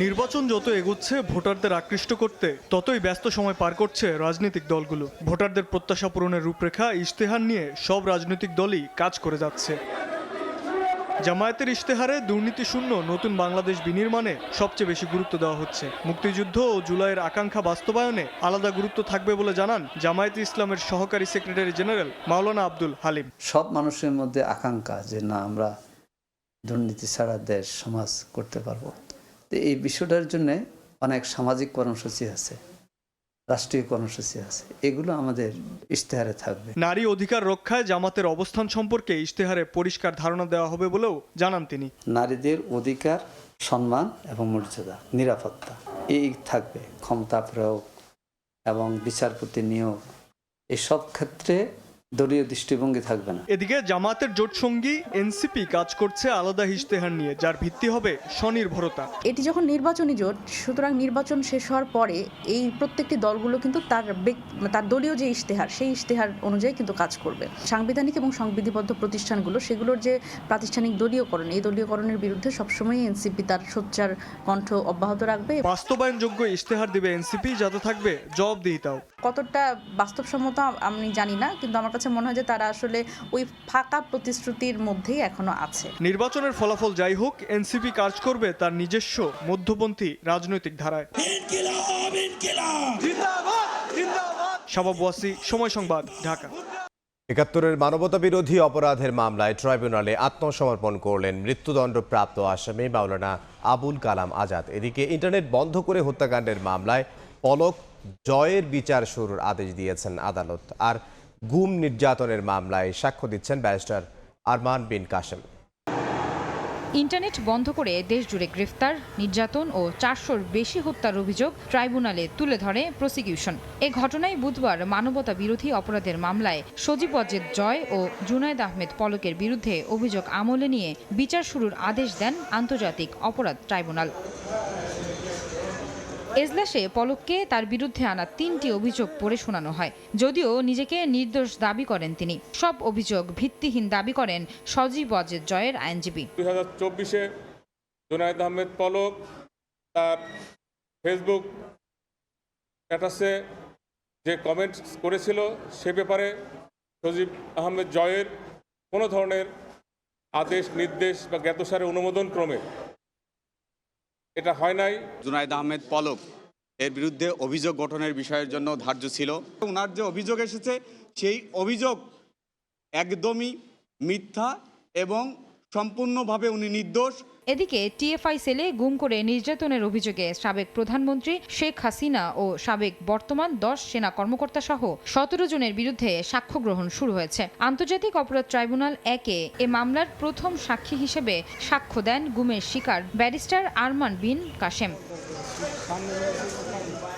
নির্বাচন যত এগোচ্ছে ভোটারদের আকৃষ্ট করতে ততই ব্যস্ত সময় পার করছে রাজনৈতিক দলগুলো। ভোটারদের প্রত্যাশা পূরণের রূপরেখা ইশতেহার নিয়ে সব রাজনৈতিক দলই কাজ করে যাচ্ছে। জামায়াতের ইশতেহারে দুর্নীতি শূন্য নতুন বাংলাদেশ বিনির্মাণে সবচেয়ে বেশি গুরুত্ব দেওয়া হচ্ছে। মুক্তিযুদ্ধ ও জুলাইয়ের আকাঙ্ক্ষা বাস্তবায়নে আলাদা গুরুত্ব থাকবে বলে জানান জামায়াতে ইসলামের সহকারী সেক্রেটারি জেনারেল মাওলানা আব্দুল হালিম। সব মানুষের মধ্যে আকাঙ্ক্ষা যে না, আমরা দুর্নীতি ছাড়া দেশ সমাজ করতে পারবো। তো এই বিষয়টার জন্য অনেক সামাজিক কর্মসূচি আছে, রাষ্ট্রীয় কর্মসূচি আছে, এগুলো আমাদের ইশতেহারে থাকবে। নারী অধিকার রক্ষায় জামাতের অবস্থান সম্পর্কে ইশতেহারে পরিষ্কার ধারণা দেওয়া হবে বলেও জানান তিনি। নারীদের অধিকার, সম্মান এবং মর্যাদা, নিরাপত্তা এই থাকবে। ক্ষমতা প্রয়োগ এবং বিচারপতি নিয়োগ এসব ক্ষেত্রে দলীয় দৃষ্টিভঙ্গি থাকবে না। এদিকে জামাতের জোট সঙ্গী এনসিপি কাজ করছে আলাদা ইশতেহার নিয়ে, যার ভিত্তি হবে স্বনির্ভরতা। এটি যখন নির্বাচনী জোট, সুতরাং নির্বাচন শেষ হওয়ার পরে এই প্রত্যেকটি দলগুলো কিন্তু তার দলীয় যে ইশতেহার, সেই ইশতেহার অনুযায়ী কিন্তু কাজ করবে। সাংবিধানিক এবং সংবিধিবদ্ধ প্রতিষ্ঠানগুলো, সেগুলোর যে প্রাতিষ্ঠানিক দলীয়করণ, এই দলীয়করণের বিরুদ্ধে সবসময় এনসিপি তার সোচ্চার কণ্ঠ অব্যাহত রাখবে। বাস্তবায়নযোগ্য ইশতেহার দিবে এনসিপি, যাতে থাকবে জবাবদিহিতাও। কতটা বাস্তবসম্মত আমি জানি না, কিন্তু আমার কাছে মনে হয় যে তারা আসলে ওই ফাঁকা প্রতিশ্রুতির মধ্যেই এখনো আছে। নির্বাচনের ফলাফল যাই হোক, এনসিপি কাজ করবে তার নিজস্ব মধ্যপন্থী রাজনৈতিক ধারায়। শাবাব ওয়াসি, সময় সংবাদ, ঢাকা। ৭১-এর মানবতা বিরোধী অপরাধের মামলায় ট্রাইব্যুনালে আত্মসমর্পণ করলেন মৃত্যুদণ্ডপ্রাপ্ত আসামি মাওলানা আবুল কালাম আজাদ। এদিকে ইন্টারনেট বন্ধ করে হত্যাকাণ্ডের মামলায় পলক জয়ের বিচার শুরুর আদেশ দিয়েছেন আদালত। আর গুম নির্যাতনের মামলায় সাক্ষ্য দিচ্ছেন ব্যারিস্টার আরমান বিন কাশেম। ইন্টারনেট বন্ধ করে দেশজুড়ে গ্রেফতার, নির্যাতন ও 400-র বেশি হত্যার অভিযোগ ট্রাইব্যুনালে তুলে ধরে প্রসিকিউশন। এ ঘটনায় বুধবার মানবতা বিরোধী অপরাধের মামলায় সজীব ওয়াজেদ জয় ও জুনায়েদ আহমেদ পলকের বিরুদ্ধে অভিযোগ আমলে নিয়ে বিচার শুরুর আদেশ দেন আন্তর্জাতিক অপরাধ ট্রাইব্যুনাল। এজলাসে পলককে তার বিরুদ্ধে আনা 3টি অভিযোগ পড়ে শোনানো হয়। যদিও নিজেকে নির্দোষ দাবি করেন তিনি। সব অভিযোগ ভিত্তিহীন দাবি করেন সজীব ওয়াজেদ জয়ের আইনজীবী। 2024-এ জুনায়েদ আহমেদ পলক তার ফেসবুক স্ট্যাটাসে যে কমেন্ট করেছিল, সে ব্যাপারে সজীব আহমেদ জয়ের কোনো ধরনের আদেশ, নির্দেশ বা জ্ঞাতসারে অনুমোদন ক্রমে এটা হয় নাই। জুনায়েদ আহমেদ পলক এর বিরুদ্ধে অভিযোগ গঠনের বিষয়ের জন্য ধার্য ছিল। ওনার যে অভিযোগ এসেছে সেই অভিযোগ একদমই মিথ্যা এবং সম্পূর্ণভাবে উনি নির্দোষ। এদিকে টিএফআই সেলে গুম করে নির্যাতনের অভিযোগে সাবেক প্রধানমন্ত্রী শেখ হাসিনা ও সাবেক বর্তমান 10 সেনা কর্মকর্তা সহ 17 জনের বিরুদ্ধে সাক্ষ্য গ্রহণ শুরু হয়েছে। আন্তর্জাতিক অপরাধ ট্রাইব্যুনাল 1-এ এ মামলার প্রথম সাক্ষী হিসেবে সাক্ষ্য দেন গুমের শিকার ব্যারিস্টার আরমান বিন কাশেম।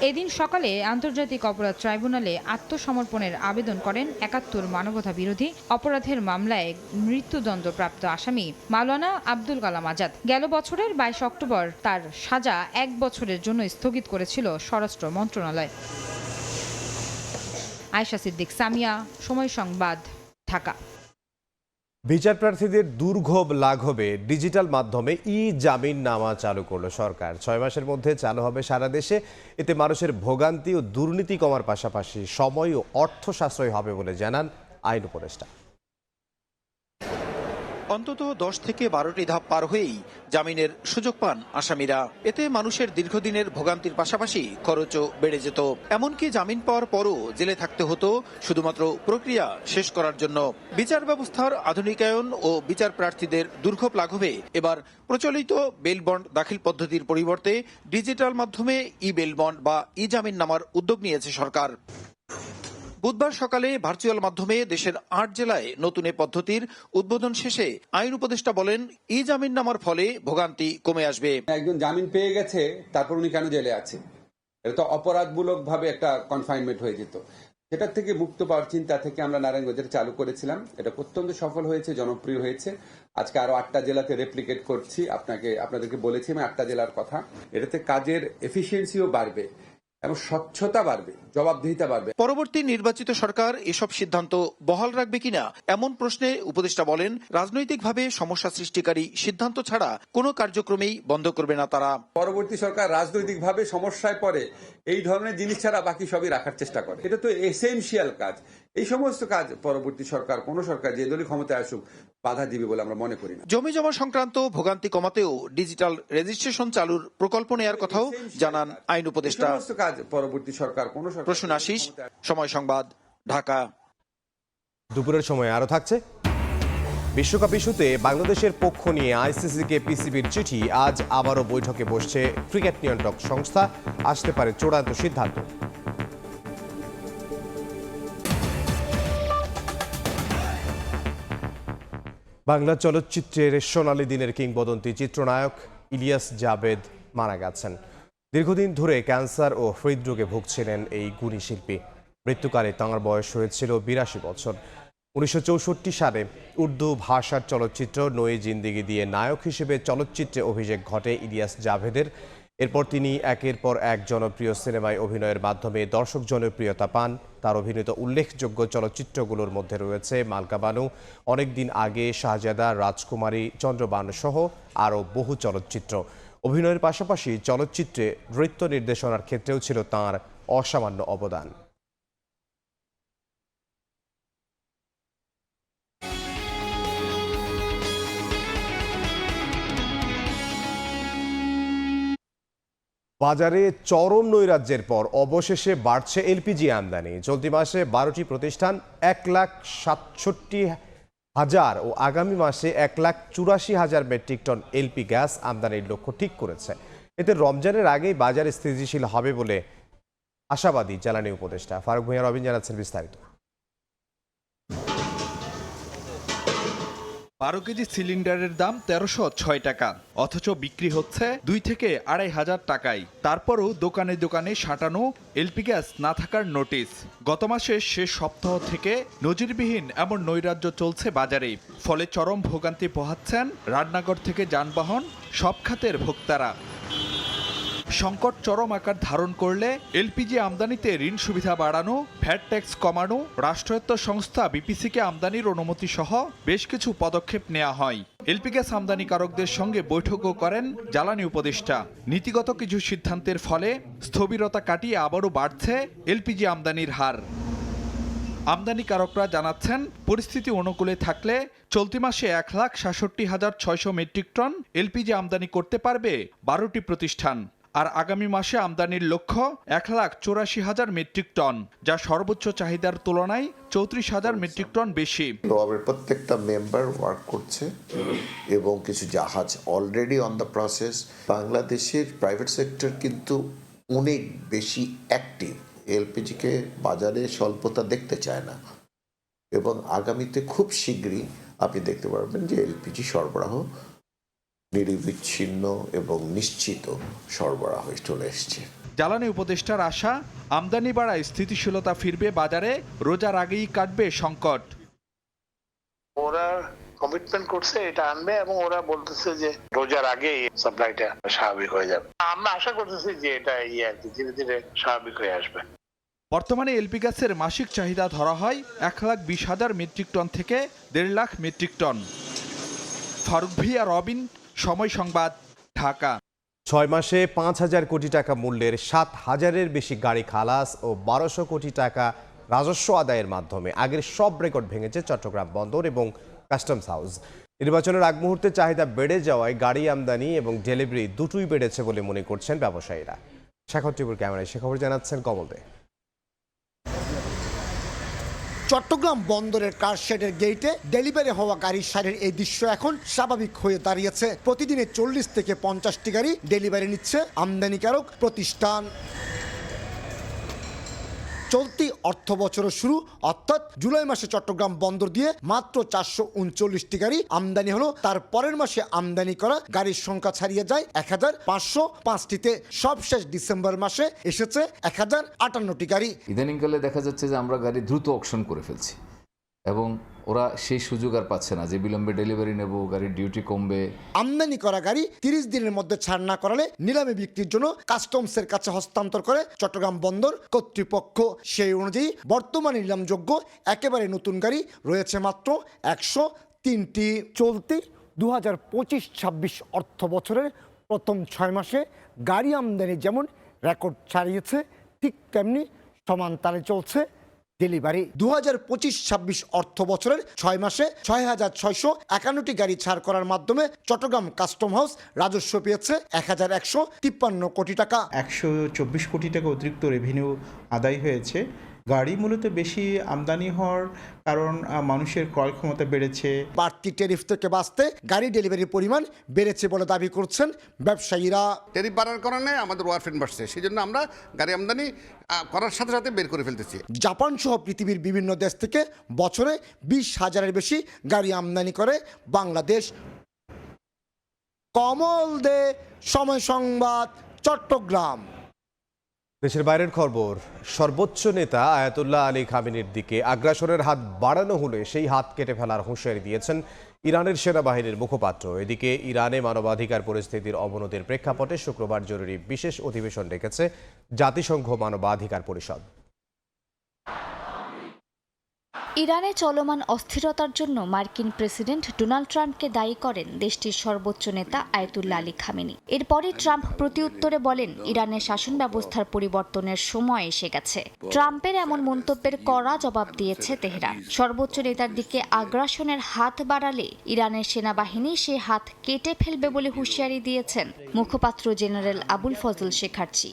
এদিন সকালে আন্তর্জাতিক অপরাধ ট্রাইব্যুনালে আত্মসমর্পণের আবেদন করেন ৭১ মানবতা বিরোধী অপরাধের মামলায় মৃত্যুদণ্ডপ্রাপ্ত আসামি মাওলানা আবুল কালাম আজাদ। গেল বছরের 22 অক্টোবর তার সাজা 1 বছরের জন্য স্থগিত করেছিল স্বরাষ্ট্র মন্ত্রণালয়। আয়েশা সিদ্দিক, সামিয়া, সময় সংবাদ, ঢাকা। বিচার প্রার্থীদের দুর্ভোগ লাঘবে ডিজিটাল মাধ্যমে জামিননামা চালু করলো সরকার। 6 মাসের মধ্যে চালু হবে সারা দেশে। এতে মানুষের ভোগান্তি ও দুর্নীতি কমার পাশাপাশি সময় ও অর্থ সাশ্রয় হবে বলে জানান আইন উপদেষ্টা। অন্তত 10 থেকে 12টি ধাপ পার হয়েই জামিনের সুযোগ পান আসামিরা। এতে মানুষের দীর্ঘদিনের ভোগান্তির পাশাপাশি খরচও বেড়ে যেত। এমনকি জামিন পাওয়ার পরও জেলে থাকতে হতো শুধুমাত্র প্রক্রিয়া শেষ করার জন্য। বিচার ব্যবস্থার আধুনিকায়ন ও বিচার প্রার্থীদের দুর্ভোগ লাঘবে এবার প্রচলিত বেল বন্ড দাখিল পদ্ধতির পরিবর্তে ডিজিটাল মাধ্যমে বেল বন্ড বা জামিননামার উদ্যোগ নিয়েছে সরকার। বুধবার সকালে ভার্চুয়াল মাধ্যমে দেশের ৮ জেলায় নতুন এ পদ্ধতির উদ্বোধন শেষে আইন উপদেষ্টা বলেন, ই জামিন নামার ফলে ভোগান্তি কমে আসবে। একজন জামিন পেয়ে গেছে, তারপর উনি কেন জেলে আছে? এটা তো অপরাধমূলক ভাবে একটা কনফাইনমেন্ট হয়ে যেত। সেটার থেকে মুক্ত পাওয়ার চিন্তা থেকে আমরা নারায়ণগঞ্জে চালু করেছিলাম। এটা অত্যন্ত সফল হয়েছে, জনপ্রিয় হয়েছে। আজকে আরো 8টা জেলাতে রেপ্লিকেট করছি। আপনাদেরকে বলেছি আমি 8টা জেলার কথা। এটাতে কাজের এফিসিয়েন্সিও বাড়বে এবং স্বচ্ছতা বাড়বে, জবাবদিহিতা বাড়বে। পরবর্তী নির্বাচিত সরকার এসব সিদ্ধান্ত বহাল রাখবে কিনা এমন প্রশ্নে উপদেষ্টা বলেন, রাজনৈতিকভাবে সমস্যা সৃষ্টিকারী সিদ্ধান্ত ছাড়া কোনো কার্যক্রমেই বন্ধ করবে না তারা। পরবর্তী সরকার রাজনৈতিকভাবে সমস্যায় পড়ে এই ধরনের জিনিস ছাড়া বাকি সবই রাখার চেষ্টা করে। এটা তো এসেনশিয়াল কাজ। এই সমস্ত কাজ পরবর্তী সরকার, কোন সরকার যে দলই ক্ষমতায় আসুক, বাধা দিবে বলে আমরা মনে করি না। জমি জমা সংক্রান্ত ভোগান্তি কমাতেও ডিজিটাল রেজিস্ট্রেশন চালুর প্রকল্প নেয়ার কথাও জানান আইন উপদেষ্টা। কাজ পরবর্তী সরকার, কোন সরকার। প্রসূন আশিস, সময় সংবাদ, ঢাকা। দুপুরের সময় আরো থাকছে বিশ্বকাপ ইস্যুতে বাংলাদেশের পক্ষ নিয়ে আইসিসিকে পিসিবির চিঠি। আজ আবারও বৈঠকে বসছে ক্রিকেট নিয়ন্ত্রক সংস্থা। আসতে পারে চূড়ান্ত সিদ্ধান্ত। বাংলা চলচ্চিত্রের সোনালী দিনের কিংবদন্তি চিত্রনায়ক ইলিয়াস জাবেদ মারা গেছেন। দীর্ঘদিন ধরে ক্যান্সার ও হৃদরোগে ভুগছিলেন এই গুণী শিল্পী। মৃত্যুকালে তাঁর বয়স হয়েছিল 82 বছর। 1964 সালে উর্দু ভাষার চলচ্চিত্র নয়ে জিন্দেগি দিয়ে নায়ক হিসেবে চলচ্চিত্রে অভিষেক ঘটে ইলিয়াস জাভেদের। এরপর তিনি একের পর এক জনপ্রিয় সিনেমায় অভিনয়ের মাধ্যমে দর্শক জনপ্রিয়তা পান। তার অভিনীত উল্লেখযোগ্য চলচ্চিত্রগুলোর মধ্যে রয়েছে মালকা বানু, অনেকদিন আগে, শাহজাদা, রাজকুমারী, চন্দ্রবানু সহ আরও বহু চলচ্চিত্র। অভিনয়ের পাশাপাশি চলচ্চিত্রে নৃত্য নির্দেশনার ক্ষেত্রেও ছিল তাঁর অসামান্য অবদান। বাজারে চরম নৈরাজ্যের পর অবশেষে বাড়ছে এলপিজি আমদানি। চলতি মাসে 12টি প্রতিষ্ঠান 1,67,000 ও আগামী মাসে 1,84,000 মেট্রিক টন এলপি গ্যাস আমদানির লক্ষ্য ঠিক করেছে। এতে রমজানের আগেই বাজার স্থিতিশীল হবে বলে আশাবাদী জ্বালানি উপদেষ্টা। ফারুক ভূঁইয়া রবিন জানাচ্ছেন বিস্তারিত। 12 কেজি সিলিন্ডারের দাম 1306 টাকা, অথচ বিক্রি হচ্ছে 2 থেকে 2,500 টাকায়। তারপরও দোকানে দোকানে সাঁটানো এলপি গ্যাস না থাকার নোটিশ। গত মাসের শেষ সপ্তাহ থেকে নজিরবিহীন এমন নৈরাজ্য চলছে বাজারে। ফলে চরম ভোগান্তি পোহাচ্ছেন রান্নাঘর থেকে যানবাহন সব খাতের ভোক্তারা। সংকট চরম আকার ধারণ করলে এলপিজি আমদানিতে ঋণ সুবিধা বাড়ানো, ভ্যাট ট্যাক্স কমানো, রাষ্ট্রায়ত্ত সংস্থা বিপিসিকে আমদানির অনুমতি সহ বেশ কিছু পদক্ষেপ নেওয়া হয়। এলপি গ্যাস আমদানিকারকদের সঙ্গে বৈঠকও করেন জ্বালানি উপদেষ্টা। নীতিগত কিছু সিদ্ধান্তের ফলে স্থবিরতা কাটিয়ে আবারও বাড়ছে এলপিজি আমদানির হার। আমদানিকারকরা জানাচ্ছেন, পরিস্থিতি অনুকূলে থাকলে চলতি মাসে 1,66,600 মেট্রিক টন এলপিজি আমদানি করতে পারবে 12টি প্রতিষ্ঠান। আর আগামী মাসে আমদানির লক্ষ্য 1,84,000 মেট্রিক টন, যা সর্বোচ্চ চাহিদার তুলনায় 34,000 মেট্রিক টন বেশি। প্রত্যেকটা মেম্বার ওয়ার্ক করছে এবং কিছু জাহাজ অলরেডি অন দ্য প্রসেস। বাংলাদেশের প্রাইভেট সেক্টর কিন্তু অনেক বেশি অ্যাক্টিভ। এলপিজিকে বাজারে স্বল্পতা দেখতে চায় না এবং আগামীতে খুব শীঘ্রই আপনি দেখতে পারবেন যে এলপিজি সরবরাহ নিরবিচ্ছিন্ন এবং নিশ্চিত সরবরাহ চলে এসছে। জ্বালানি উপদেষ্টার আশা, আমদানি বাড়ায় স্থিতিশীলতা ফিরবে বাজারে, রোজার আগেই কাটবে সংকট। ওরা কমিটমেন্ট করছে এটা আনবে এবং ওরা বলতেছে যে রোজার আগে সাপ্লাইটা স্বাভাবিক হয়ে যাবে। আমরা আশা করতেছি যে এটা ধীরে ধীরে স্বাভাবিক হয়ে আসবে। বর্তমানে এলপি গ্যাসের মাসিক চাহিদা ধরা হয় 1,20,000 মেট্রিক টন থেকে 1.5 লাখ মেট্রিক টন। ফারুক ভূঁইয়া রবিন, সময় সংবাদ, ঢাকা। 6 মাসে 5,000 কোটি টাকা মূল্যের 7,000-এর বেশি গাড়ি খালাস ও 1,200 কোটি টাকা রাজস্ব আদায়ের মাধ্যমে আগের সব রেকর্ড ভেঙেছে চট্টগ্রাম বন্দর এবং কাস্টমস হাউস। নির্বাচনের আগ মুহূর্তে চাহিদা বেড়ে যাওয়ায় গাড়ি আমদানি এবং ডেলিভারি দুটোই বেড়েছে বলে মনে করছেন ব্যবসায়ীরা। শেখর টিপুর ক্যামেরায় সে খবর জানাচ্ছেন কমল দে। চট্টগ্রাম বন্দরের কারশেডের গেইটে ডেলিভারি হওয়া গাড়ির সারির এই দৃশ্য এখন স্বাভাবিক হয়ে দাঁড়িয়েছে। প্রতিদিনে 40 থেকে 50টি গাড়ি ডেলিভারি নিচ্ছে আমদানিকারক প্রতিষ্ঠান। চলতি অর্থ বছরের শুরু অর্থাৎ জুলাই মাসে চট্টগ্রাম বন্দর দিয়ে মাত্র 439টি গাড়ি আমদানি হলো। তার পরের মাসে আমদানি করা গাড়ির সংখ্যা ছাড়িয়ে যায় 1505টিতে। সবশেষ ডিসেম্বর মাসে এসেছে 1058টি গাড়ি। ইদানিংকালে দেখা যাচ্ছে যে আমরা গাড়ি দ্রুত অকশন করে ফেলছি এবং ওরা সেই সুযোগ আর পাচ্ছে না যে বিলম্বে ডেলিভারি নেব, গাড়ির ডিউটি কমবে। আমদানি করা গাড়ি 30 দিনের মধ্যে ছাড় না করালে নিলামে বিক্রির জন্য কাস্টমসের কাছে হস্তান্তর করে চট্টগ্রাম বন্দর কর্তৃপক্ষ। সেই অনুযায়ী বর্তমানে নিলামযোগ্য একেবারে নতুন গাড়ি রয়েছে মাত্র 103টি। চলতি 2025-26 অর্থ বছরের প্রথম 6 মাসে গাড়ি আমদানি যেমন রেকর্ড ছাড়িয়েছে, ঠিক তেমনি সমান তালে চলছে ডেলিভারি। 2025-26 অর্থ বছরের 6 মাসে 6,651টি গাড়ি ছাড় করার মাধ্যমে চট্টগ্রাম কাস্টম হাউস রাজস্ব পেয়েছে 1,153 কোটি টাকা। 124 কোটি টাকা অতিরিক্ত রেভিনিউ আদায় হয়েছে। গাড়ি মূলত বেশি আমদানি হওয়ার কারণ মানুষের ক্রয় ক্ষমতা বেড়েছে। বাড়তি ট্যারিফ থেকে বাঁচতে গাড়ি ডেলিভারির পরিমাণ বেড়েছে বলে দাবি করছেন ব্যবসায়ীরা। ট্যারিফ বাড়ার কারণে আমাদের ওয়ারফেন বাড়ছে, সেই জন্য আমরা গাড়ি আমদানি করার সাথে সাথে বের করে ফেলতেছি। জাপান সহ পৃথিবীর বিভিন্ন দেশ থেকে বছরে 20,000-এর বেশি গাড়ি আমদানি করে বাংলাদেশ। কমল দে, সময় সংবাদ, চট্টগ্রাম। দেশের বাইরের খবর, সর্বোচ্চ নেতা আয়াতুল্লাহ আলী খামেনির দিকে আগ্রাসনের হাত বাড়ানো হলে সেই হাত কেটে ফেলার হুঁশিয়ারি দিয়েছেন ইরানের সেনাবাহিনীর মুখপাত্র। এদিকে ইরানে মানবাধিকার পরিস্থিতির অবনতির প্রেক্ষাপটে শুক্রবার জরুরি বিশেষ অধিবেশন ডেকেছে জাতিসংঘ মানবাধিকার পরিষদ। ইরানে চলমান অস্থিরতার জন্য মার্কিন প্রেসিডেন্ট ডোনাল্ড ট্রাম্পকে দায়ী করেন দেশটির সর্বোচ্চ নেতা আয়াতুল্লাহ আলী খামেনি। এরপরই ট্রাম্প প্রতিউত্তরে বলেন, ইরানের শাসন ব্যবস্থার পরিবর্তনের সময় এসে গেছে। ট্রাম্পের এমন মন্তব্যের কড়া জবাব দিয়েছে তেহরান। সর্বোচ্চ নেতার দিকে আগ্রাসনের হাত বাড়ালে ইরানের সেনাবাহিনী সে হাত কেটে ফেলবে বলে হুঁশিয়ারি দিয়েছেন মুখপাত্র জেনারেল আবুল ফজল শেখার্চি।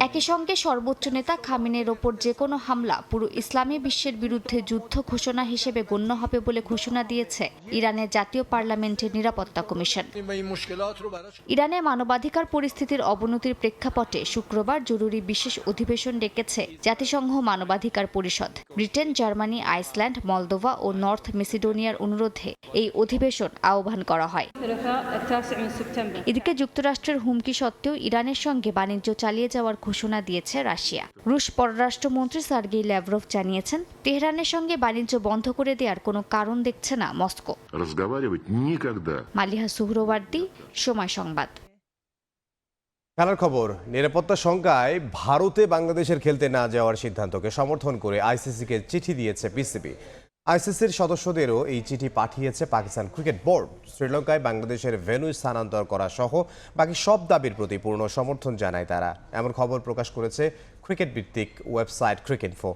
একই সঙ্গে সর্বোচ্চ নেতা খামেনির ওপর যে কোনো হামলা পুরো ইসলামী বিশ্বের বিরুদ্ধে যুদ্ধ ঘোষণা হিসেবে গণ্য হবে বলে ঘোষণা দিয়েছে ইরানের জাতীয় পার্লামেন্টের নিরাপত্তা কমিশন। ইরানে মানবাধিকার পরিস্থিতির অবনতির প্রেক্ষাপটে শুক্রবার জরুরি বিশেষ অধিবেশন ডেকেছে জাতিসংঘ মানবাধিকার পরিষদ। ব্রিটেন, জার্মানি, আইসল্যান্ড, মলদোভা ও নর্থ মেসিডোনিয়ার অনুরোধে এই অধিবেশন আহ্বান করা হয়। এদিকে যুক্তরাষ্ট্রের হুমকি সত্ত্বেও ইরানের সঙ্গে বাণিজ্য চালিয়ে যাওয়ার ঘোষণা দিয়েছে রাশিয়া। রুশ পররাষ্ট্রমন্ত্রী সার্গেই ল্যাভরভ জানিয়েছেন, তেহরানের সঙ্গে বাণিজ্য বন্ধ করে দেওয়ার কোনো কারণ দেখছে না মস্কো। মালিহা সুহরওয়ার্দী, সময় সংবাদ। খেলার খবর, নিরাপত্তা শঙ্কায় ভারতে বাংলাদেশের খেলতে না যাওয়ার সিদ্ধান্তকে সমর্থন করে আইসিসিকে চিঠি দিয়েছে পিসিবি। আইসিসির সদস্যদেরও এই চিঠি পাঠিয়েছে পাকিস্তান ক্রিকেট বোর্ড। শ্রীলঙ্কায় বাংলাদেশের ভেন্যু স্থানান্তর করা সহ বাকি সব দাবির প্রতি পূর্ণ সমর্থন জানায় তারা। এমন খবর প্রকাশ করেছে ক্রিকেট ভিত্তিক ওয়েবসাইট ক্রিকইনফো।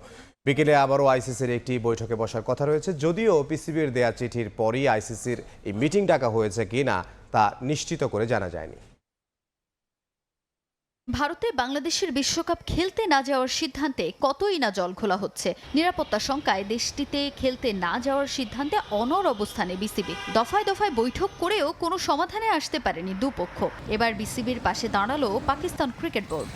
বিকেলে আবারও আইসিসির একটি বৈঠকে বসার কথা রয়েছে, যদিও পিসিবির দেয়া চিঠির পরই আইসিসির এই মিটিং ডাকা হয়েছে কিনা তা নিশ্চিত করে জানা যায়নি। ভারতে বাংলাদেশের বিশ্বকাপ খেলতে না যাওয়ার সিদ্ধান্তে কতই না জল ঘোলা হচ্ছে। নিরাপত্তা শঙ্কায় দেশটিতে খেলতে না যাওয়ার সিদ্ধান্তে অনড় অবস্থানে বিসিবি। দফায় দফায় বৈঠক করেও কোনো সমাধানে আসতে পারেনি দুপক্ষ। এবার বিসিবির পাশে দাঁড়ালো পাকিস্তান ক্রিকেট বোর্ড।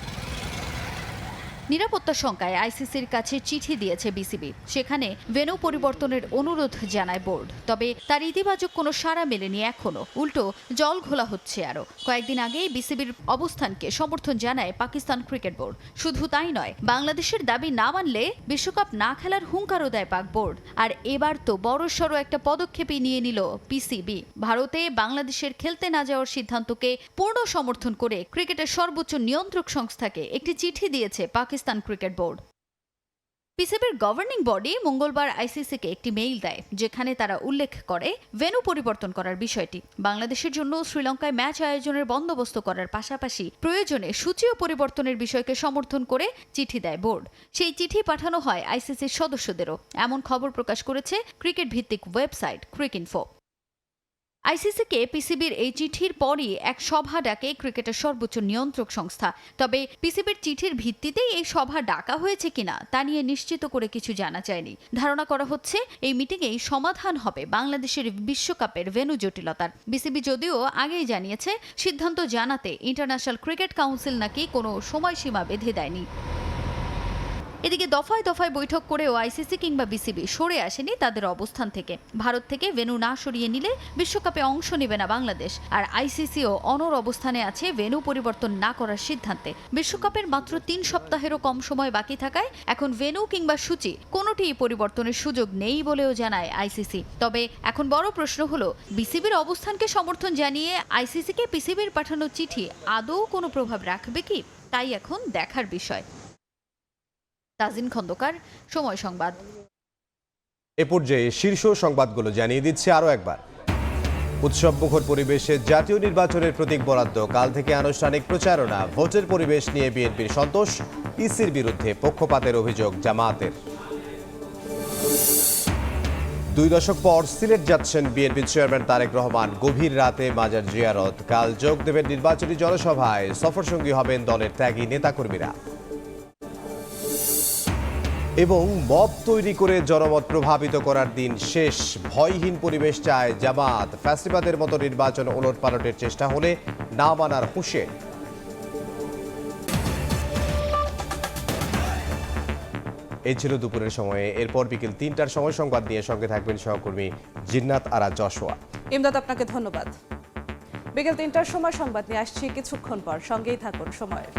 নিরাপত্তা শঙ্কায় আইসিসির কাছে চিঠি দিয়েছে বিসিবি। সেখানে ভেন্যু পরিবর্তনের অনুরোধ জানায় বোর্ড। তবে তার ইতিবাচক কোনো সাড়া মেলেনি এখনো, উল্টো জল ঘোলা হচ্ছে আরও। কয়েকদিন আগেই বিসিবির অবস্থানকে সমর্থন জানায় পাকিস্তান ক্রিকেট বোর্ড। শুধু তাই নয়, বাংলাদেশের দাবি না মানলে বিশ্বকাপ না খেলার হুঙ্কারও দেয় পাক বোর্ড। আর এবার তো বড়সড় একটা পদক্ষেপই নিয়ে নিল পিসিবি। ভারতে বাংলাদেশের খেলতে না যাওয়ার সিদ্ধান্তকে পূর্ণ সমর্থন করে ক্রিকেটের সর্বোচ্চ নিয়ন্ত্রক সংস্থাকে একটি চিঠি দিয়েছে পাকিস্তান ক্রিকেট বোর্ড। পিসিবির গভর্নিং বডি মঙ্গলবার আইসিসিকে একটি মেইল দেয়, যেখানে তারা উল্লেখ করে ভেন্যু পরিবর্তন করার বিষয়টি। বাংলাদেশের জন্য শ্রীলঙ্কায় ম্যাচ আয়োজনের বন্দোবস্ত করার পাশাপাশি প্রয়োজনে সূচিও পরিবর্তনের বিষয়কে সমর্থন করে চিঠি দেয় বোর্ড। সেই চিঠি পাঠানো হয় আইসিসির সদস্যদেরও, এমন খবর প্রকাশ করেছে ক্রিকেট ভিত্তিক ওয়েবসাইট ক্রিকইনফো। আইসিসিকে পিসিবির এই চিঠির পরই এক সভা ডাকে ক্রিকেটের সর্বোচ্চ নিয়ন্ত্রক সংস্থা। তবে পিসিবির চিঠির ভিত্তিতেই এই সভা ডাকা হয়েছে কিনা তা নিয়ে নিশ্চিত করে কিছু জানা যায়নি। ধারণা করা হচ্ছে এই মিটিংয়েই সমাধান হবে বাংলাদেশের বিশ্বকাপের ভেন্যু জটিলতার। বিসিবি যদিও আগেই জানিয়েছে সিদ্ধান্ত জানাতে ইন্টারন্যাশনাল ক্রিকেট কাউন্সিল নাকি কোনো সময়সীমা বেঁধে দেয়নি। এদিকে দফায় দফায় বৈঠক করেও আইসিসি কিংবা বিসিবি সরে আসেনি তাদের অবস্থান থেকে। ভারত থেকে ভেন্যু না সরিয়ে নিলে বিশ্বকাপে অংশ নেবে না বাংলাদেশ। আর আইসিসিও অনড় অবস্থানে আছে ভেন্যু পরিবর্তন না করার সিদ্ধান্তে। বিশ্বকাপের মাত্র 3 সপ্তাহেরও কম সময় বাকি থাকায় এখন ভেন্যু কিংবা সূচি কোনোটিই পরিবর্তনের সুযোগ নেই বলেও জানায় আইসিসি। তবে এখন বড় প্রশ্ন হলো, বিসিবির অবস্থানকে সমর্থন জানিয়ে আইসিসিকে পিসিবির পাঠানো চিঠি আদৌ কোনো প্রভাব রাখবে কি, তাই এখন দেখার বিষয়। তাজিন খন্দকার, সময় সংবাদ। এ পর্যায়ে শীর্ষ সংবাদগুলো জানিয়ে দিচ্ছে আরও একবার। উৎসবমুখর পরিবেশে জাতীয় নির্বাচনের প্রতীক বরাদ্দ, কাল থেকে আনুষ্ঠানিক প্রচারণা। ভোটের পরিবেশ নিয়ে বিএনপির সন্তোষ, ইসির বিরুদ্ধে পক্ষপাতের অভিযোগ জামায়াতের। 2 দশক পর সিলেট যাচ্ছেন বিএনপি চেয়ারম্যান তারেক রহমান। গভীর রাতে মাজার জিয়ারত, কাল যোগ দেবেন নির্বাচনী জনসভায়। সফরসঙ্গী হবেন দলের ত্যাগী নেতাকর্মীরা। এবং মব তৈরি করে জনমত প্রভাবিত করার দিন শেষ, ভয়হীন পরিবেশ চায় জামায়াত। ফ্যাসিবাদের মতো নির্বাচন ওলটপালটের চেষ্টা হলে না মানার হুঁশিয়ারি। এই ছিল দুপুরের সময়ে। এরপর বিকেল 3টার সময় সংবাদ নিয়ে সঙ্গে থাকবেন সহকর্মী জিন্নাত আরা যশোয়া। ইমদাদ, আপনাকে ধন্যবাদ। বিকেল 3টার সময় সংবাদ নিয়ে আসছি কিছুক্ষণ পর, সঙ্গেই থাকুন সময়ের।